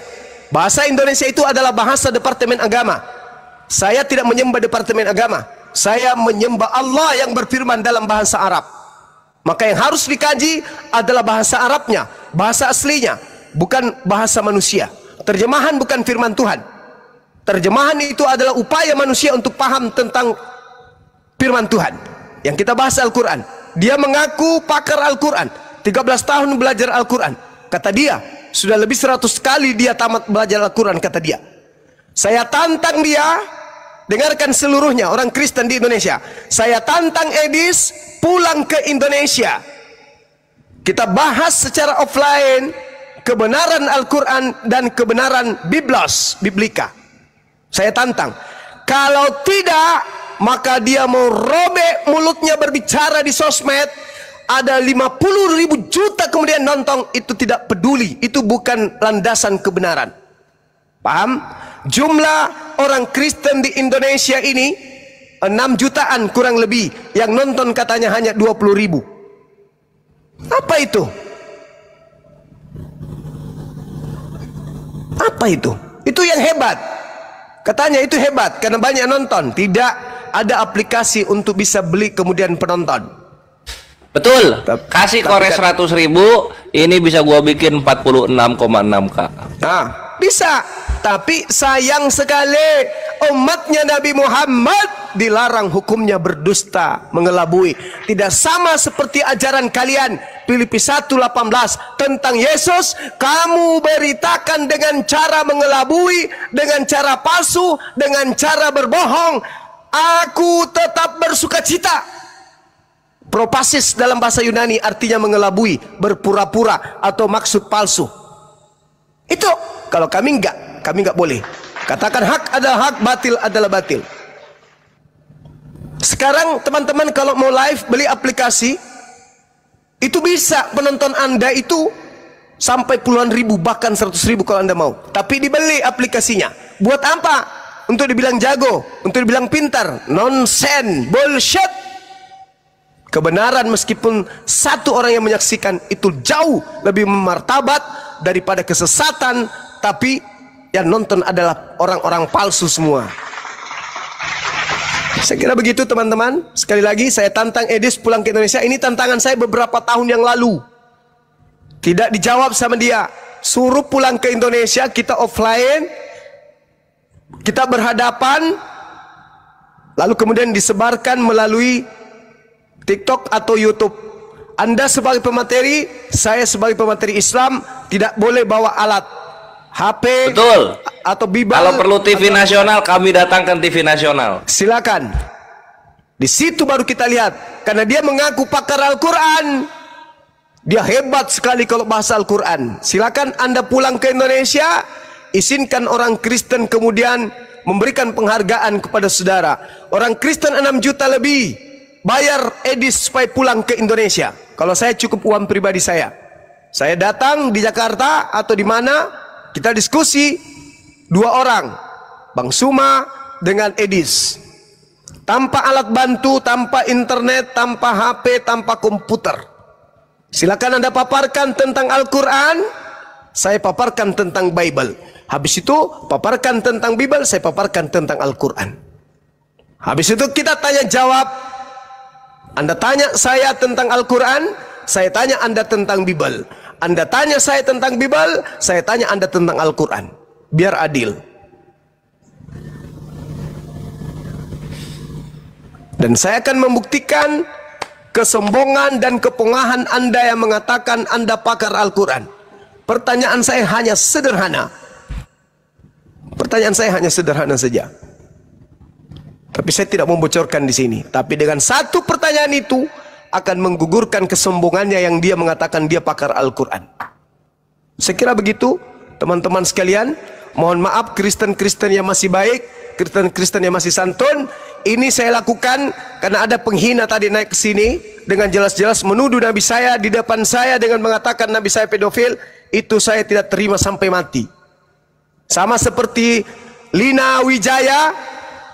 Bahasa Indonesia itu adalah bahasa Departemen Agama. Saya tidak menyembah Departemen Agama. saya menyembah Allah yang berfirman dalam bahasa Arab. Maka yang harus dikaji adalah bahasa Arabnya, bahasa aslinya, bukan bahasa manusia. Terjemahan bukan firman Tuhan. Terjemahan itu adalah upaya manusia untuk paham tentang firman Tuhan. Yang kita bahas Al-Quran. Dia mengaku pakar Al-Quran, 13 tahun belajar Al-Quran. Kata dia, sudah lebih 100 kali dia tamat belajar Al-Quran, kata dia. Saya tantang dia, dengarkan seluruhnya orang Kristen di Indonesia. Saya tantang Edis pulang ke Indonesia. Kita bahas secara offline kebenaran Al-Quran dan kebenaran Biblika. Saya tantang. Kalau tidak, maka dia mau robek mulutnya berbicara di sosmed. Ada 50.000 juta kemudian nonton, itu tidak peduli. Itu bukan landasan kebenaran. Paham? Jumlah orang Kristen di Indonesia ini 6 jutaan kurang lebih. Yang nonton katanya hanya 20.000. Apa itu? Apa itu? Itu yang hebat. Katanya itu hebat karena banyak nonton. Tidak ada aplikasi untuk bisa beli kemudian penonton. Betul. Kasih kores 100.000, ini bisa gua bikin 46,6K. Nah, bisa. Tapi sayang sekali umatnya Nabi Muhammad dilarang hukumnya berdusta, mengelabui. Tidak sama seperti ajaran kalian. Filipi 1:18 tentang Yesus, kamu beritakan dengan cara mengelabui, dengan cara palsu, dengan cara berbohong. Aku tetap bersukacita. Propasis dalam bahasa Yunani artinya mengelabui, berpura-pura atau maksud palsu. Itu kalau kami enggak boleh. Katakan hak adalah hak, batil adalah batil. Sekarang teman-teman kalau mau live beli aplikasi, itu bisa penonton Anda itu sampai puluhan ribu, bahkan 100.000 kalau Anda mau. Tapi dibeli aplikasinya. Buat apa? Untuk dibilang jago, untuk dibilang pintar. Nonsen, bullshit. Kebenaran meskipun satu orang yang menyaksikan itu jauh lebih memartabat daripada kesesatan, tapi yang nonton adalah orang-orang palsu semua. Saya kira begitu teman-teman. Sekali lagi saya tantang Edis pulang ke Indonesia. Ini tantangan saya beberapa tahun yang lalu. Tidak dijawab sama dia. Suruh pulang ke Indonesia, kita offline, kita berhadapan, lalu kemudian disebarkan melalui TikTok atau YouTube. Anda sebagai pemateri, saya sebagai pemateri Islam tidak boleh bawa alat HP. Betul. Atau bibel. Kalau perlu TV nasional, kami datangkan TV nasional. Silakan. Di situ baru kita lihat. Karena dia mengaku pakar Al-Quran. Dia hebat sekali kalau bahasa Al-Quran. Silakan Anda pulang ke Indonesia, izinkan orang Kristen kemudian memberikan penghargaan kepada saudara. Orang Kristen 6 juta lebih bayar Edis supaya pulang ke Indonesia. Kalau saya cukup uang pribadi saya. Saya datang di Jakarta atau di mana, kita diskusi 2 orang, Bang Suma dengan Edis. Tanpa alat bantu, tanpa internet, tanpa HP, tanpa komputer. Silakan Anda paparkan tentang Al-Quran, saya paparkan tentang Bible. Habis itu paparkan tentang Bible, saya paparkan tentang Al-Quran. Habis itu kita tanya jawab. Anda tanya saya tentang Al-Quran, saya tanya Anda tentang Bible. Anda tanya saya tentang Bible, saya tanya Anda tentang Al-Quran. Biar adil. Dan saya akan membuktikan kesombongan dan kepongahan Anda yang mengatakan Anda pakar Al-Quran. Pertanyaan saya hanya sederhana. Pertanyaan saya hanya sederhana saja. Tapi saya tidak membocorkan di sini. Tapi dengan satu pertanyaan itu akan menggugurkan kesombongannya yang dia mengatakan dia pakar Al-Quran. Saya kira begitu, teman-teman sekalian. Mohon maaf Kristen-Kristen yang masih baik, Kristen-Kristen yang masih santun. Ini saya lakukan karena ada penghina tadi naik ke sini dengan jelas-jelas menuduh Nabi saya di depan saya dengan mengatakan Nabi saya pedofil. Itu saya tidak terima sampai mati. Sama seperti Lina Wijaya,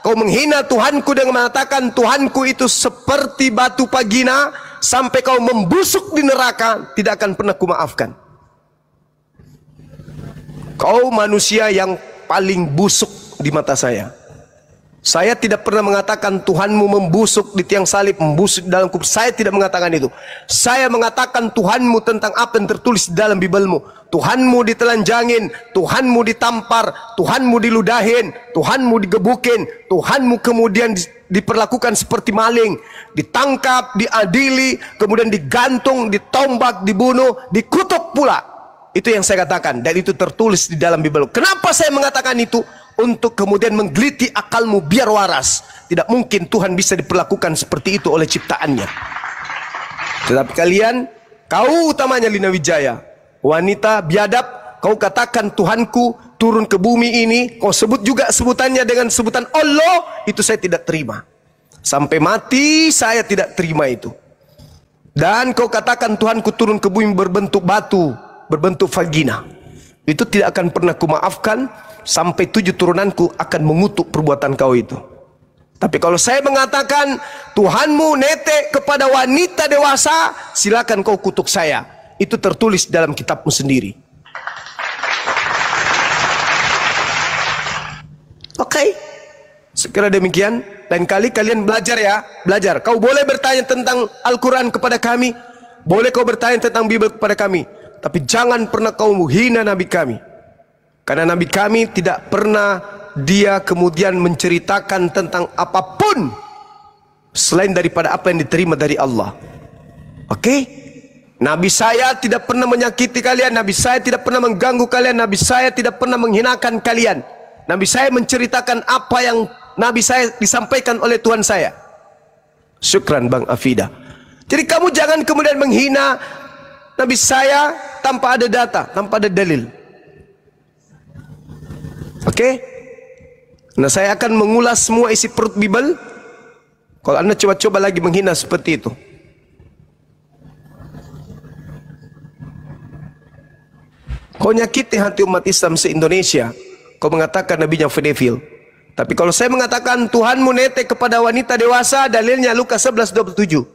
kau menghina Tuhanku dengan mengatakan Tuhanku itu seperti batu pagina, sampai kau membusuk di neraka, tidak akan pernah kumaafkan. Kau manusia yang paling busuk di mata saya. Saya tidak pernah mengatakan Tuhanmu membusuk di tiang salib, membusuk di dalam kubur. Saya tidak mengatakan itu. Saya mengatakan Tuhanmu tentang apa yang tertulis di dalam Bibelmu. Tuhanmu ditelanjangin, Tuhanmu ditampar, Tuhanmu diludahin, Tuhanmu digebukin, Tuhanmu kemudian diperlakukan seperti maling, ditangkap, diadili, kemudian digantung, ditombak, dibunuh, dikutuk pula. Itu yang saya katakan, dan itu tertulis di dalam Bibel. Kenapa saya mengatakan itu? Untuk kemudian menggeliti akalmu biar waras. Tidak mungkin Tuhan bisa diperlakukan seperti itu oleh ciptaannya. Tetapi kalian, kau utamanya Lina Wijaya, wanita biadab, kau katakan Tuhanku turun ke bumi ini, kau sebut juga sebutannya dengan sebutan Allah, itu saya tidak terima. Sampai mati saya tidak terima itu. Dan kau katakan Tuhanku turun ke bumi berbentuk batu, berbentuk vagina, itu tidak akan pernah kumaafkan. Sampai 7 turunanku akan mengutuk perbuatan kau itu. Tapi kalau saya mengatakan Tuhanmu netek kepada wanita dewasa, silakan kau kutuk saya. Itu tertulis dalam kitabmu sendiri. Oke. Sekira demikian. Lain kali kalian belajar ya. Belajar. Kau boleh bertanya tentang Al-Quran kepada kami. Boleh kau bertanya tentang Bibel kepada kami. Tapi jangan pernah kau menghina Nabi kami. Karena Nabi kami tidak pernah dia kemudian menceritakan tentang apapun selain daripada apa yang diterima dari Allah. Oke? Nabi saya tidak pernah menyakiti kalian, Nabi saya tidak pernah mengganggu kalian, Nabi saya tidak pernah menghinakan kalian. Nabi saya menceritakan apa yang Nabi saya disampaikan oleh Tuhan saya. Syukran Bang Afida. Jadi kamu jangan kemudian menghina Nabi saya tanpa ada data, tanpa ada dalil. Oke? Nah, saya akan mengulas semua isi perut Bibel. Kalau Anda coba-coba lagi menghina seperti itu. Kau nyakiti hati umat Islam se-Indonesia. Kau mengatakan nabinya pedofil. Tapi kalau saya mengatakan Tuhanmu netek kepada wanita dewasa, dalilnya Lukas 11:27.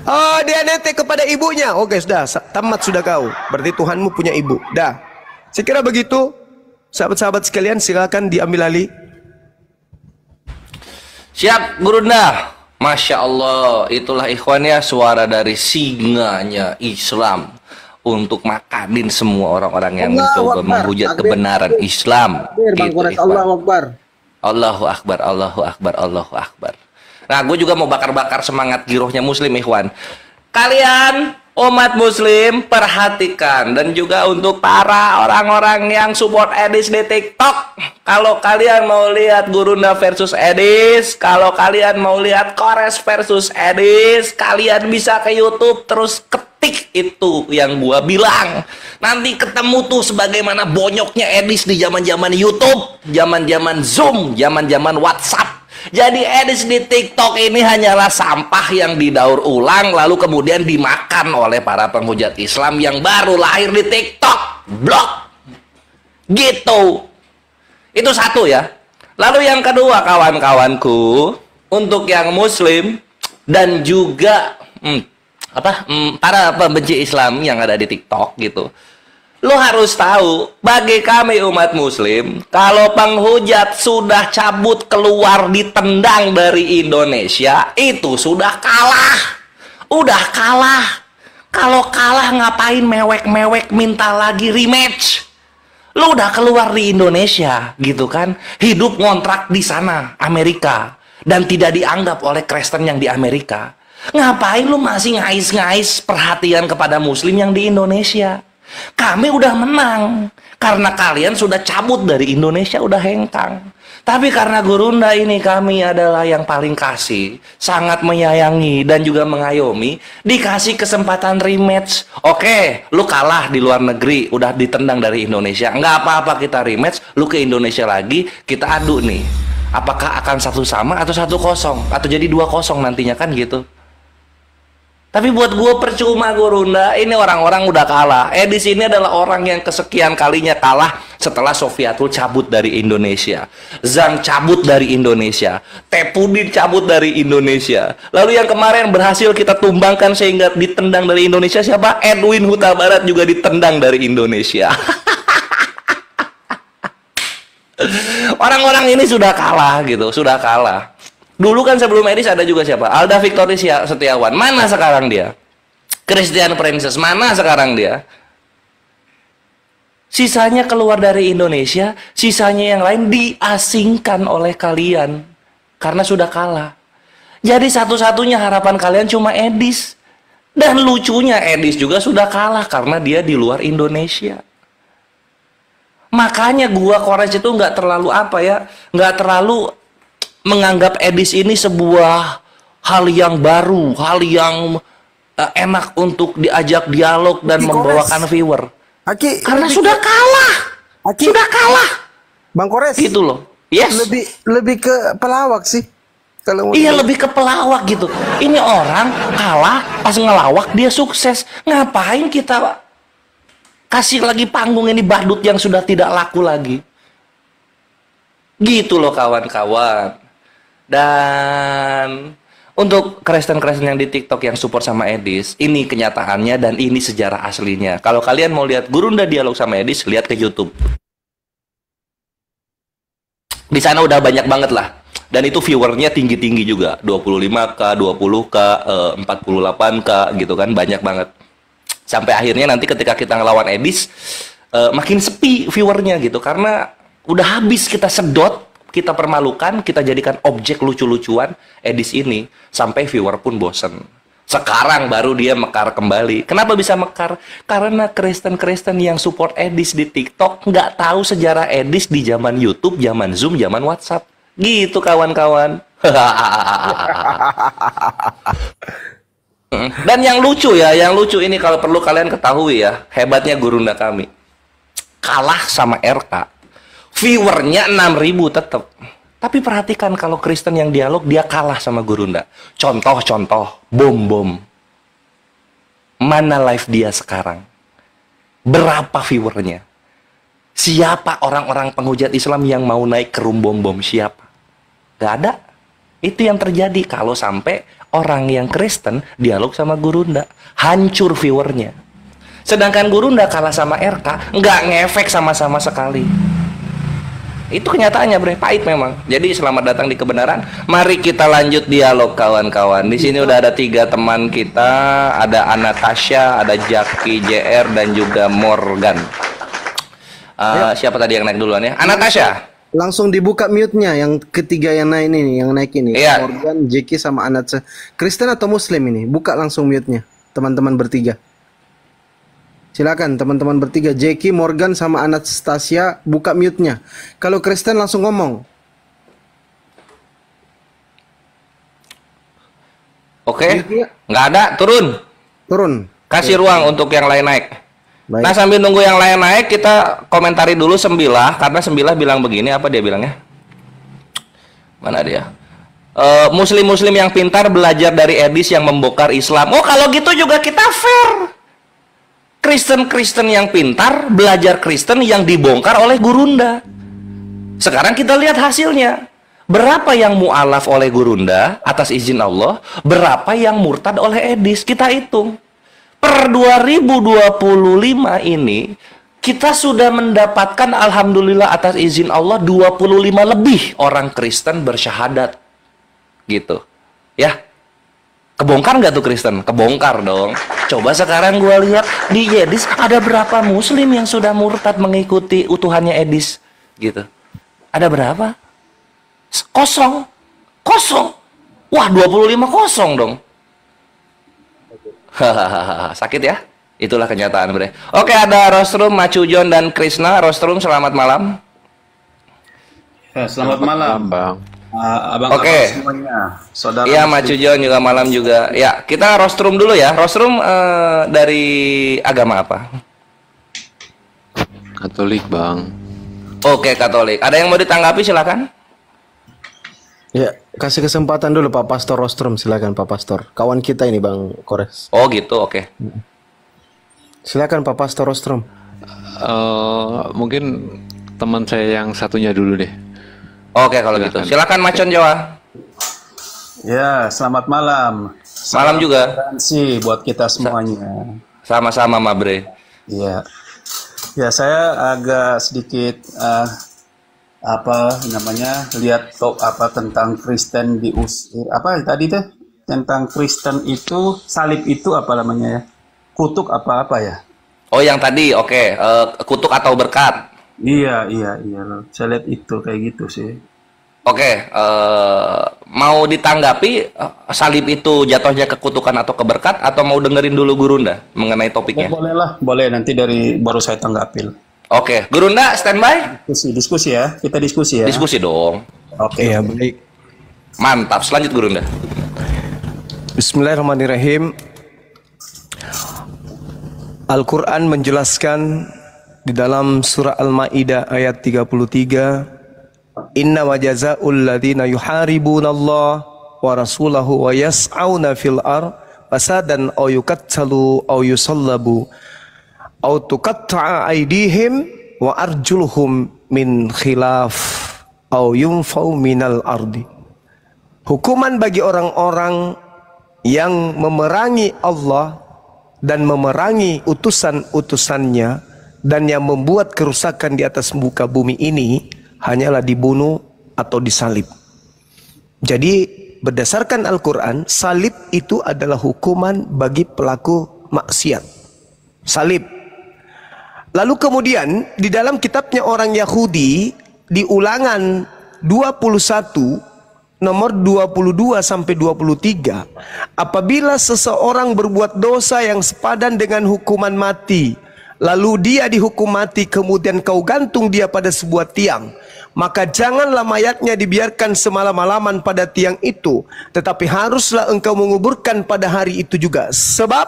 Oh, dia netek kepada ibunya. Oke, sudah, tamat sudah kau. Berarti Tuhanmu punya ibu. Dah. Saya kira begitu. Sahabat-sahabat sekalian, silakan diambil alih. Siap, Gurunda. Masya Allah, itulah ikhwannya suara dari singanya Islam untuk makanin semua orang-orang yang mencoba menghujat kebenaran Islam. Gitu, Allahu Akbar. Allahu Akbar, Allahu Akbar, Allahu Akbar. Nah, gue juga mau bakar-bakar semangat girohnya Muslim, ikhwan. Kalian umat Muslim perhatikan, dan juga untuk para orang-orang yang support Edis di TikTok, kalau kalian mau lihat Gurunda versus Edis, kalau kalian mau lihat Kores versus Edis, kalian bisa ke YouTube terus ketik itu yang gua bilang. Nanti ketemu tuh sebagaimana bonyoknya Edis di zaman-zaman YouTube, zaman-zaman Zoom, zaman-zaman WhatsApp. Jadi Edis di TikTok ini hanyalah sampah yang didaur ulang lalu kemudian dimakan oleh para penghujat Islam yang baru lahir di TikTok. Blok. Gitu. Itu satu ya. Lalu yang kedua, kawan-kawanku, untuk yang Muslim dan juga para pembenci Islam yang ada di TikTok gitu. Lo harus tahu, bagi kami umat Muslim, kalau penghujat sudah cabut keluar ditendang dari Indonesia, itu sudah kalah. Udah kalah. Kalau kalah ngapain mewek-mewek minta lagi rematch? Lo udah keluar di Indonesia, gitu kan? Hidup ngontrak di sana, Amerika. Dan tidak dianggap oleh Kristen yang di Amerika. Ngapain lo masih ngais-ngais perhatian kepada Muslim yang di Indonesia? Kami udah menang karena kalian sudah cabut dari Indonesia, udah hengkang. Tapi karena Gurunda ini kami adalah yang paling kasih, sangat menyayangi dan juga mengayomi, dikasih kesempatan rematch. Oke, lu kalah di luar negeri, udah ditendang dari Indonesia, nggak apa-apa, kita rematch. Lu ke Indonesia lagi, kita adu nih. Apakah akan 1-1 atau 1-0 atau jadi 2-0 nantinya, kan gitu. Tapi buat gue percuma, Gurunda. Ini orang-orang udah kalah. Edis ini adalah orang yang kesekian kalinya kalah setelah Sofiatul cabut dari Indonesia, Zhang cabut dari Indonesia, Tepudin cabut dari Indonesia. Lalu yang kemarin berhasil kita tumbangkan sehingga ditendang dari Indonesia siapa? Edwin Huta Barat juga ditendang dari Indonesia. Orang-orang ini sudah kalah gitu, sudah kalah. Dulu kan sebelum Edis ada juga siapa? Alda Victory Setiawan. Mana sekarang dia? Christian Princess. Mana sekarang dia? Sisanya keluar dari Indonesia, sisanya yang lain diasingkan oleh kalian karena sudah kalah. Jadi satu-satunya harapan kalian cuma Edis. Dan lucunya Edis juga sudah kalah karena dia di luar Indonesia. Makanya gua Kores itu nggak terlalu nggak terlalu menganggap Edis ini sebuah hal yang baru, hal yang enak untuk diajak dialog dan membawakan viewer. Karena sudah kalah. Sudah kalah. Bang Kores. Gitu loh. Yes. Lebih ke pelawak sih. Kalau iya, lebih ke pelawak gitu. Ini orang kalah, pas ngelawak dia sukses. Ngapain kita kasih lagi panggung ini badut yang sudah tidak laku lagi? Gitu loh kawan-kawan. Dan untuk Kristen-Kristen yang di TikTok yang support sama Edis, ini kenyataannya dan ini sejarah aslinya. Kalau kalian mau lihat Gurunda dialog sama Edis, lihat ke YouTube. Di sana udah banyak banget lah. Dan itu viewernya tinggi-tinggi juga. 25k, 20k, 48k gitu kan. Banyak banget. Sampai akhirnya nanti ketika kita ngelawan Edis, makin sepi viewernya gitu. Karena udah habis kita sedot, kita permalukan, kita jadikan objek lucu-lucuan Edis ini, sampai viewer pun bosen. Sekarang baru dia mekar kembali. Kenapa bisa mekar? Karena Kristen-Kristen yang support Edis di TikTok nggak tahu sejarah Edis di zaman YouTube, zaman Zoom, zaman WhatsApp. Gitu kawan-kawan. Dan yang lucu ini kalau perlu kalian ketahui ya, hebatnya Gurunda kami. Kalah sama RK. Viewernya 6.000 tetap. Tapi perhatikan kalau Kristen yang dialog, dia kalah sama Gurunda. Contoh, bom. Mana live dia sekarang? Berapa viewernya? Siapa orang-orang penghujat Islam yang mau naik ke room bom? Siapa? Gak ada. Itu yang terjadi kalau sampai orang yang Kristen dialog sama Gurunda. Hancur viewernya. Sedangkan Gurunda kalah sama RK, nggak ngefek sama-sama sekali. Itu kenyataannya, bre, pahit memang. Jadi selamat datang di kebenaran. Mari kita lanjut dialog kawan-kawan. Di sini udah ada 3 teman kita, ada Anastasia, ada Jaki JR dan juga Morgan. Siapa tadi yang naik duluan ya? Anastasia. Langsung dibuka mute-nya yang ketiga yang naik ini, yang naik ini. Iya. Morgan, Jeki sama Anastasia. Kristen atau Muslim ini? Buka langsung mute-nya, teman-teman bertiga. Silakan teman-teman bertiga, Jeki, Morgan sama Anastasia, buka mute-nya. Kalau Kristen langsung ngomong. Oke, nggak ada, turun. Kasih ruang untuk yang lain naik. Baik. Nah, sambil nunggu yang lain naik, kita komentari dulu Sembilah, karena Sembilah bilang begini, apa dia bilangnya? Mana dia? Muslim-muslim yang pintar belajar dari Edis yang membongkar Islam. Oh, kalau gitu juga kita fair. Kristen-Kristen yang pintar belajar Kristen yang dibongkar oleh Gurunda. Sekarang kita lihat hasilnya. Berapa yang mu'alaf oleh Gurunda atas izin Allah, berapa yang murtad oleh Edis. Kita hitung. Per 2025 ini, kita sudah mendapatkan alhamdulillah atas izin Allah 25 lebih orang Kristen bersyahadat. Gitu. Ya. Kebongkar nggak tuh Kristen? Kebongkar dong. Coba sekarang gua lihat di Edis ada berapa Muslim yang sudah murtad mengikuti utuhannya Edis, gitu. Ada berapa? Kosong. Wah, 25 kosong dong. Hahaha, sakit ya? Itulah kenyataan, bre. Oke, ada Rostrum, Macujon dan Krishna. Rostrum, selamat malam. Ya, selamat malam, Bang. Oke. Semuanya. Saudara. Iya, Macujon juga malam juga. Ya, kita Rostrum dulu ya. Rostrum dari agama apa? Katolik, Bang. Oke, Katolik. Ada yang mau ditanggapi, silakan. Ya, kasih kesempatan dulu Pak Pastor Rostrum, silakan Pak Pastor. Kawan kita ini Bang Kores. Oh gitu, oke. Silakan Pak Pastor Rostrum. Mungkin teman saya yang satunya dulu deh. Oke, kalau gitu. Silakan Macon Jawa. Ya, selamat malam. Malam juga. Toleransi buat kita semuanya. Sama-sama, Mabre. Iya. Ya, saya agak sedikit apa namanya, lihat apa tentang Kristen diusir, apa tadi tuh tentang Kristen itu salib itu apa namanya ya, kutuk apa ya. Oh yang tadi, oke. Kutuk atau berkat. Iya, saya lihat itu kayak gitu sih. Oke, mau ditanggapi salib itu jatuhnya ke kutukan atau ke berkat, atau mau dengerin dulu Gurunda mengenai topiknya? Boleh lah, boleh, nanti baru saya tanggapin. Oke, Gurunda standby. Diskusi ya, kita diskusi ya. Diskusi dong. Oke. Ya, baik. Mantap, selanjut Gurunda. Bismillahirrahmanirrahim. Al-Quran menjelaskan di dalam surah Al-Ma'idah ayat 33, Inna wa jazaa'ul ladzina yuharibunallah wa rasulahu wa yas'auna fil ar fasadan aw yuqattalu aw yusallabu aw tuqatta'a aydihim wa arjuluhum min khilaf aw yunfau minal ardi. Hukuman bagi orang-orang yang memerangi Allah dan memerangi utusan-utusannya dan yang membuat kerusakan di atas muka bumi ini hanyalah dibunuh atau disalib. Jadi berdasarkan Al-Quran, salib itu adalah hukuman bagi pelaku maksiat. Salib. Lalu kemudian di dalam kitabnya orang Yahudi di Ulangan 21 nomor 22 sampai 23, apabila seseorang berbuat dosa yang sepadan dengan hukuman mati, lalu dia dihukum mati, kemudian kau gantung dia pada sebuah tiang, maka janganlah mayatnya dibiarkan semalam-malaman pada tiang itu, tetapi haruslah engkau menguburkan pada hari itu juga. Sebab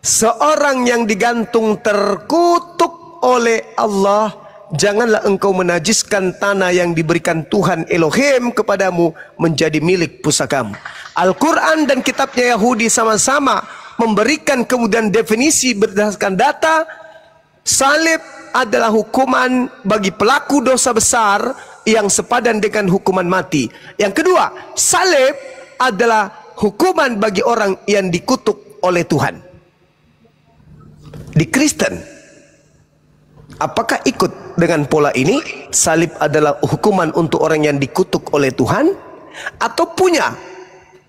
seorang yang digantung terkutuk oleh Allah. Janganlah engkau menajiskan tanah yang diberikan Tuhan Elohim kepadamu menjadi milik pusakamu. Al-Quran dan kitabnya Yahudi sama-sama memberikan kemudian definisi berdasarkan data. Salib adalah hukuman bagi pelaku dosa besar yang sepadan dengan hukuman mati. Yang kedua, salib adalah hukuman bagi orang yang dikutuk oleh Tuhan. Di Kristen, apakah ikut dengan pola ini? Salib adalah hukuman untuk orang yang dikutuk oleh Tuhan, atau punya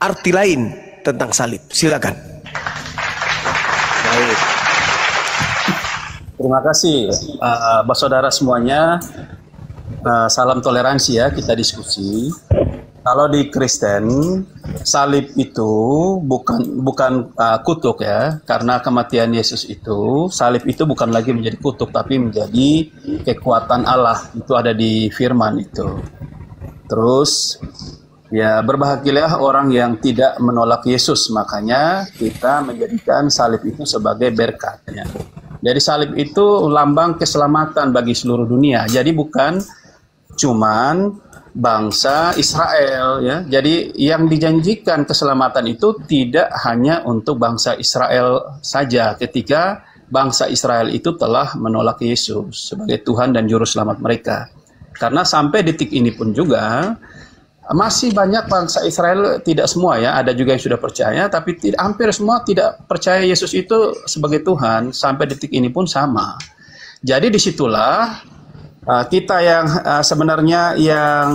arti lain tentang salib? Silakan. Baik. Terima kasih, saudara semuanya. Salam toleransi ya, kita diskusi. Kalau di Kristen, salib itu bukan kutuk ya, karena kematian Yesus itu, salib itu bukan lagi menjadi kutuk, tapi menjadi kekuatan Allah. Itu ada di firman itu. Terus, ya berbahagialah orang yang tidak menolak Yesus, makanya kita menjadikan salib itu sebagai berkatnya. Jadi salib itu lambang keselamatan bagi seluruh dunia. Jadi bukan cuman bangsa Israel ya. Jadi yang dijanjikan keselamatan itu tidak hanya untuk bangsa Israel saja ketika bangsa Israel itu telah menolak Yesus sebagai Tuhan dan juru selamat mereka. Karena sampai detik ini pun juga masih banyak bangsa Israel, tidak semua ya, ada juga yang sudah percaya, tapi hampir semua tidak percaya Yesus itu sebagai Tuhan. Sampai detik ini pun sama. Jadi disitulah kita yang sebenarnya yang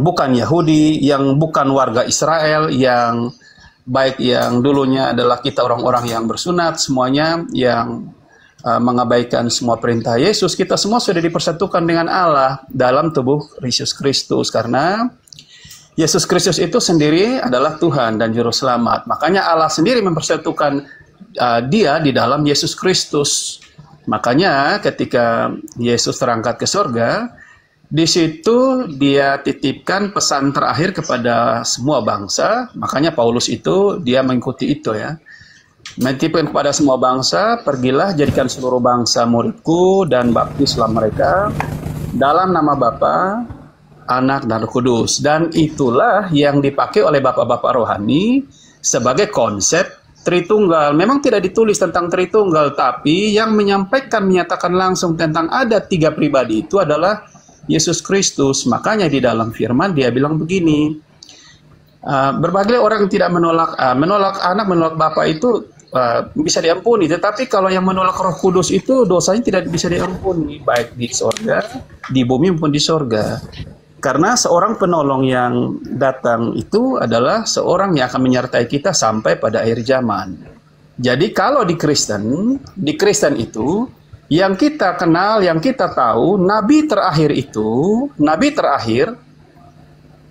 bukan Yahudi, yang bukan warga Israel, yang baik yang dulunya adalah kita orang-orang yang bersunat, semuanya yang mengabaikan semua perintah Yesus, kita semua sudah dipersatukan dengan Allah dalam tubuh Yesus Kristus, karena Yesus Kristus itu sendiri adalah Tuhan dan Juru Selamat. Makanya Allah sendiri mempersatukan dia di dalam Yesus Kristus. Makanya ketika Yesus terangkat ke surga, di situ dia titipkan pesan terakhir kepada semua bangsa. Makanya Paulus itu dia mengikuti itu ya. Mentipkan kepada semua bangsa, pergilah jadikan seluruh bangsa muridku dan baptislah mereka dalam nama Bapa, Anak dan Roh Kudus. Dan itulah yang dipakai oleh bapak-bapak rohani sebagai konsep Tritunggal. Memang tidak ditulis tentang Tritunggal, tapi yang menyatakan langsung tentang ada tiga pribadi itu adalah Yesus Kristus. Makanya di dalam firman dia bilang begini, berbagai orang yang tidak menolak anak, menolak Bapa itu bisa diampuni. Tetapi kalau yang menolak Roh Kudus itu dosanya tidak bisa diampuni, baik di sorga, di bumi maupun di sorga. Karena seorang penolong yang datang itu adalah seorang yang akan menyertai kita sampai pada akhir zaman. Jadi kalau di Kristen itu yang kita kenal, yang kita tahu, nabi terakhir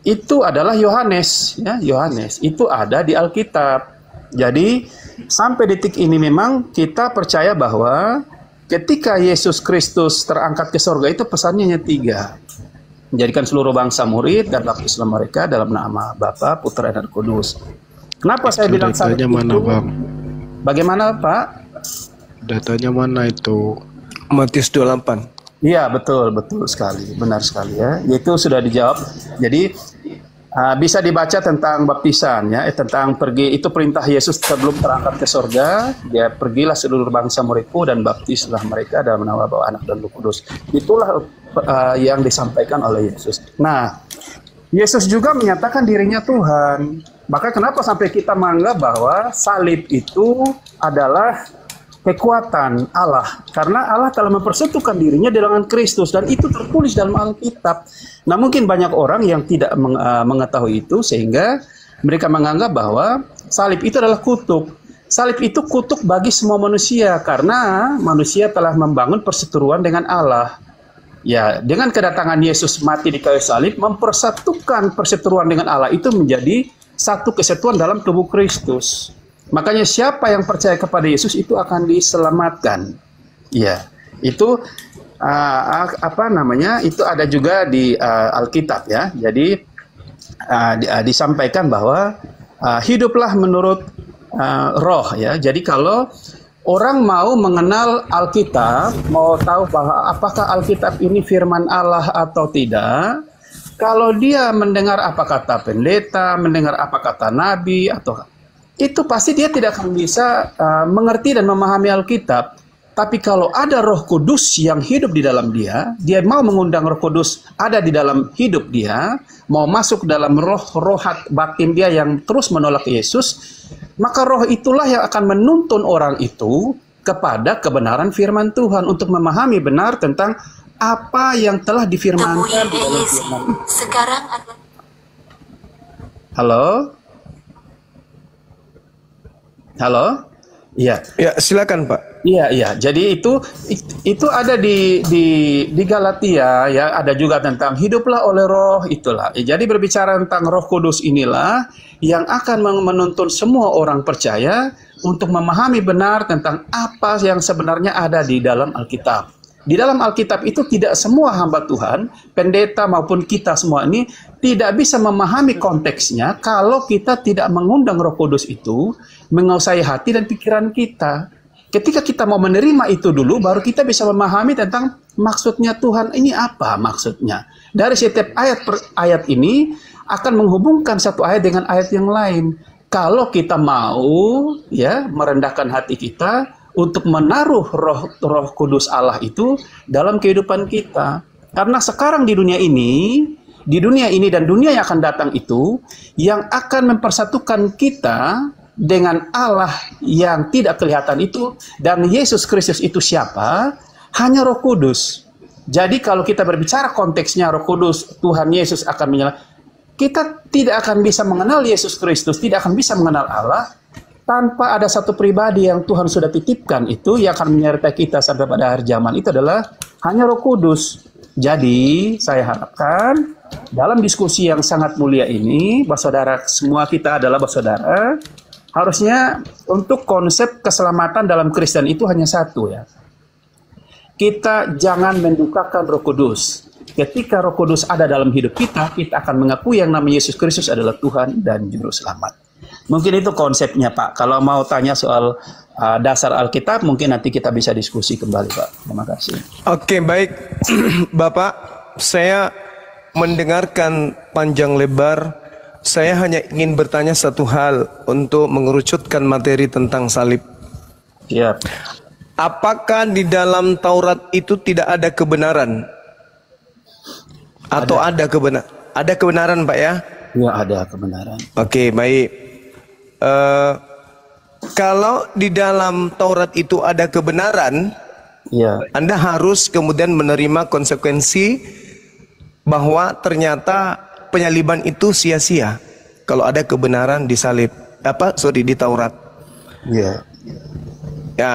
itu adalah Yohanes, ya, Yohanes itu ada di Alkitab. Jadi sampai detik ini memang kita percaya bahwa ketika Yesus Kristus terangkat ke surga itu pesannya hanya 3. Menjadikan seluruh bangsa murid dan baptislah mereka dalam nama Bapa, Putra dan Kudus. Kenapa saya bilang datanya mana, Bang? Bagaimana, Pak? Datanya mana itu? Matius 28. Iya, betul sekali, benar sekali ya. Itu sudah dijawab. Jadi bisa dibaca tentang baptisan ya, tentang pergi, itu perintah Yesus sebelum terangkat ke surga. Dia pergilah seluruh bangsa muridku dan baptislah mereka dalam nama Bapa, Anak dan Roh Kudus. Itulah yang disampaikan oleh Yesus. Nah, Yesus juga menyatakan dirinya Tuhan. Maka kenapa sampai kita menganggap bahwa salib itu adalah kekuatan Allah, karena Allah telah mempersatukan dirinya dengan Kristus dan itu tertulis dalam Alkitab. Nah, mungkin banyak orang yang tidak mengetahui itu sehingga mereka menganggap bahwa salib itu adalah kutuk. Salib itu kutuk bagi semua manusia karena manusia telah membangun perseteruan dengan Allah. Ya, dengan kedatangan Yesus mati di kayu salib mempersatukan perseteruan dengan Allah itu menjadi satu kesatuan dalam tubuh Kristus. Makanya siapa yang percaya kepada Yesus itu akan diselamatkan. Ya, itu itu ada juga di Alkitab ya. Jadi disampaikan bahwa hiduplah menurut roh ya. Jadi kalau orang mau mengenal Alkitab, mau tahu bahwa apakah Alkitab ini firman Allah atau tidak, kalau dia mendengar apa kata pendeta, mendengar apa kata nabi atau itu pasti dia tidak akan bisa mengerti dan memahami Alkitab. Tapi kalau ada Roh Kudus yang hidup di dalam dia mau mengundang Roh Kudus ada di dalam hidup dia, mau masuk dalam rohat batin dia yang terus menolak Yesus, maka roh itulah yang akan menuntun orang itu kepada kebenaran firman Tuhan untuk memahami benar tentang apa yang telah difirmankan di dalam firman. Sekarang ada. Halo? Iya. Ya, silakan, Pak. Iya. Jadi itu ada di Galatia ya, ada juga tentang hiduplah oleh roh itulah. Jadi berbicara tentang Roh Kudus inilah yang akan menuntun semua orang percaya untuk memahami benar tentang apa yang sebenarnya ada di dalam Alkitab. Di dalam Alkitab itu tidak semua hamba Tuhan, pendeta maupun kita semua ini tidak bisa memahami konteksnya kalau kita tidak mengundang Roh Kudus itu menguasai hati dan pikiran kita. Ketika kita mau menerima itu dulu, baru kita bisa memahami tentang maksudnya Tuhan ini apa maksudnya. Dari setiap ayat ini akan menghubungkan satu ayat dengan ayat yang lain. Kalau kita mau ya merendahkan hati kita untuk menaruh roh kudus Allah itu dalam kehidupan kita. Karena sekarang di dunia ini dan dunia yang akan datang itu, yang akan mempersatukan kita dengan Allah yang tidak kelihatan itu, dan Yesus Kristus itu siapa? Hanya Roh Kudus. Jadi kalau kita berbicara konteksnya Roh Kudus, Tuhan Yesus akan menyelamatkan. Kita tidak akan bisa mengenal Yesus Kristus, tidak akan bisa mengenal Allah, tanpa ada satu pribadi yang Tuhan sudah titipkan itu yang akan menyertai kita sampai pada akhir zaman. Itu adalah hanya Roh Kudus. Jadi saya harapkan dalam diskusi yang sangat mulia ini, saudara semua kita adalah saudara, harusnya untuk konsep keselamatan dalam Kristen itu hanya satu ya. Kita jangan mendukakan Roh Kudus. Ketika Roh Kudus ada dalam hidup kita, kita akan mengakui yang namanya Yesus Kristus adalah Tuhan dan Juru Selamat. Mungkin itu konsepnya, Pak. Kalau mau tanya soal dasar Alkitab, mungkin nanti kita bisa diskusi kembali, Pak. Terima kasih. Oke, baik. Bapak, saya mendengarkan panjang lebar. Saya hanya ingin bertanya satu hal untuk mengerucutkan materi tentang salib. Siap. Apakah di dalam Taurat itu tidak ada kebenaran? Atau ada kebenaran? Ada kebenaran, Pak ya? Ya, ada kebenaran. Oke, baik. Kalau di dalam Taurat itu ada kebenaran, Ya. Anda harus kemudian menerima konsekuensi bahwa ternyata penyaliban itu sia-sia. Kalau ada kebenaran di salib, di Taurat. Ya. Ya,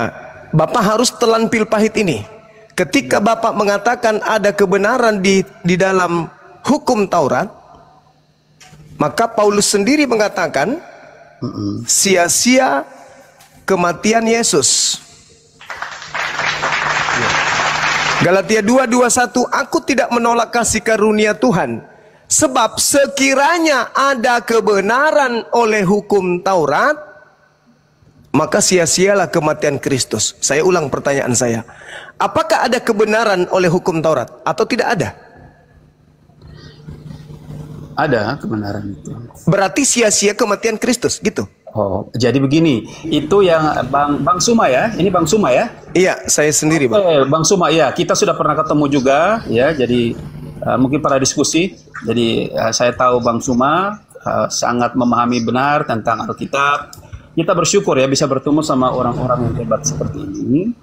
Bapak harus telan pil pahit ini. Ketika Bapak mengatakan ada kebenaran di dalam hukum Taurat, maka Paulus sendiri mengatakan sia-sia kematian Yesus. Galatia 2:21, aku tidak menolak kasih karunia Tuhan, sebab sekiranya ada kebenaran oleh hukum Taurat, maka sia-sialah kematian Kristus. Saya ulang pertanyaan saya. Apakah ada kebenaran oleh hukum Taurat atau tidak ada? Ada kebenaran itu. Berarti sia-sia kematian Kristus, gitu. Oh, jadi begini, itu yang Bang Suma ya, ini Bang Suma ya? Iya, saya sendiri, Bang. Bang Suma ya, kita sudah pernah ketemu juga ya, jadi mungkin pada diskusi. Jadi saya tahu Bang Suma sangat memahami benar tentang Alkitab. Kita bersyukur ya bisa bertemu sama orang-orang yang hebat seperti ini.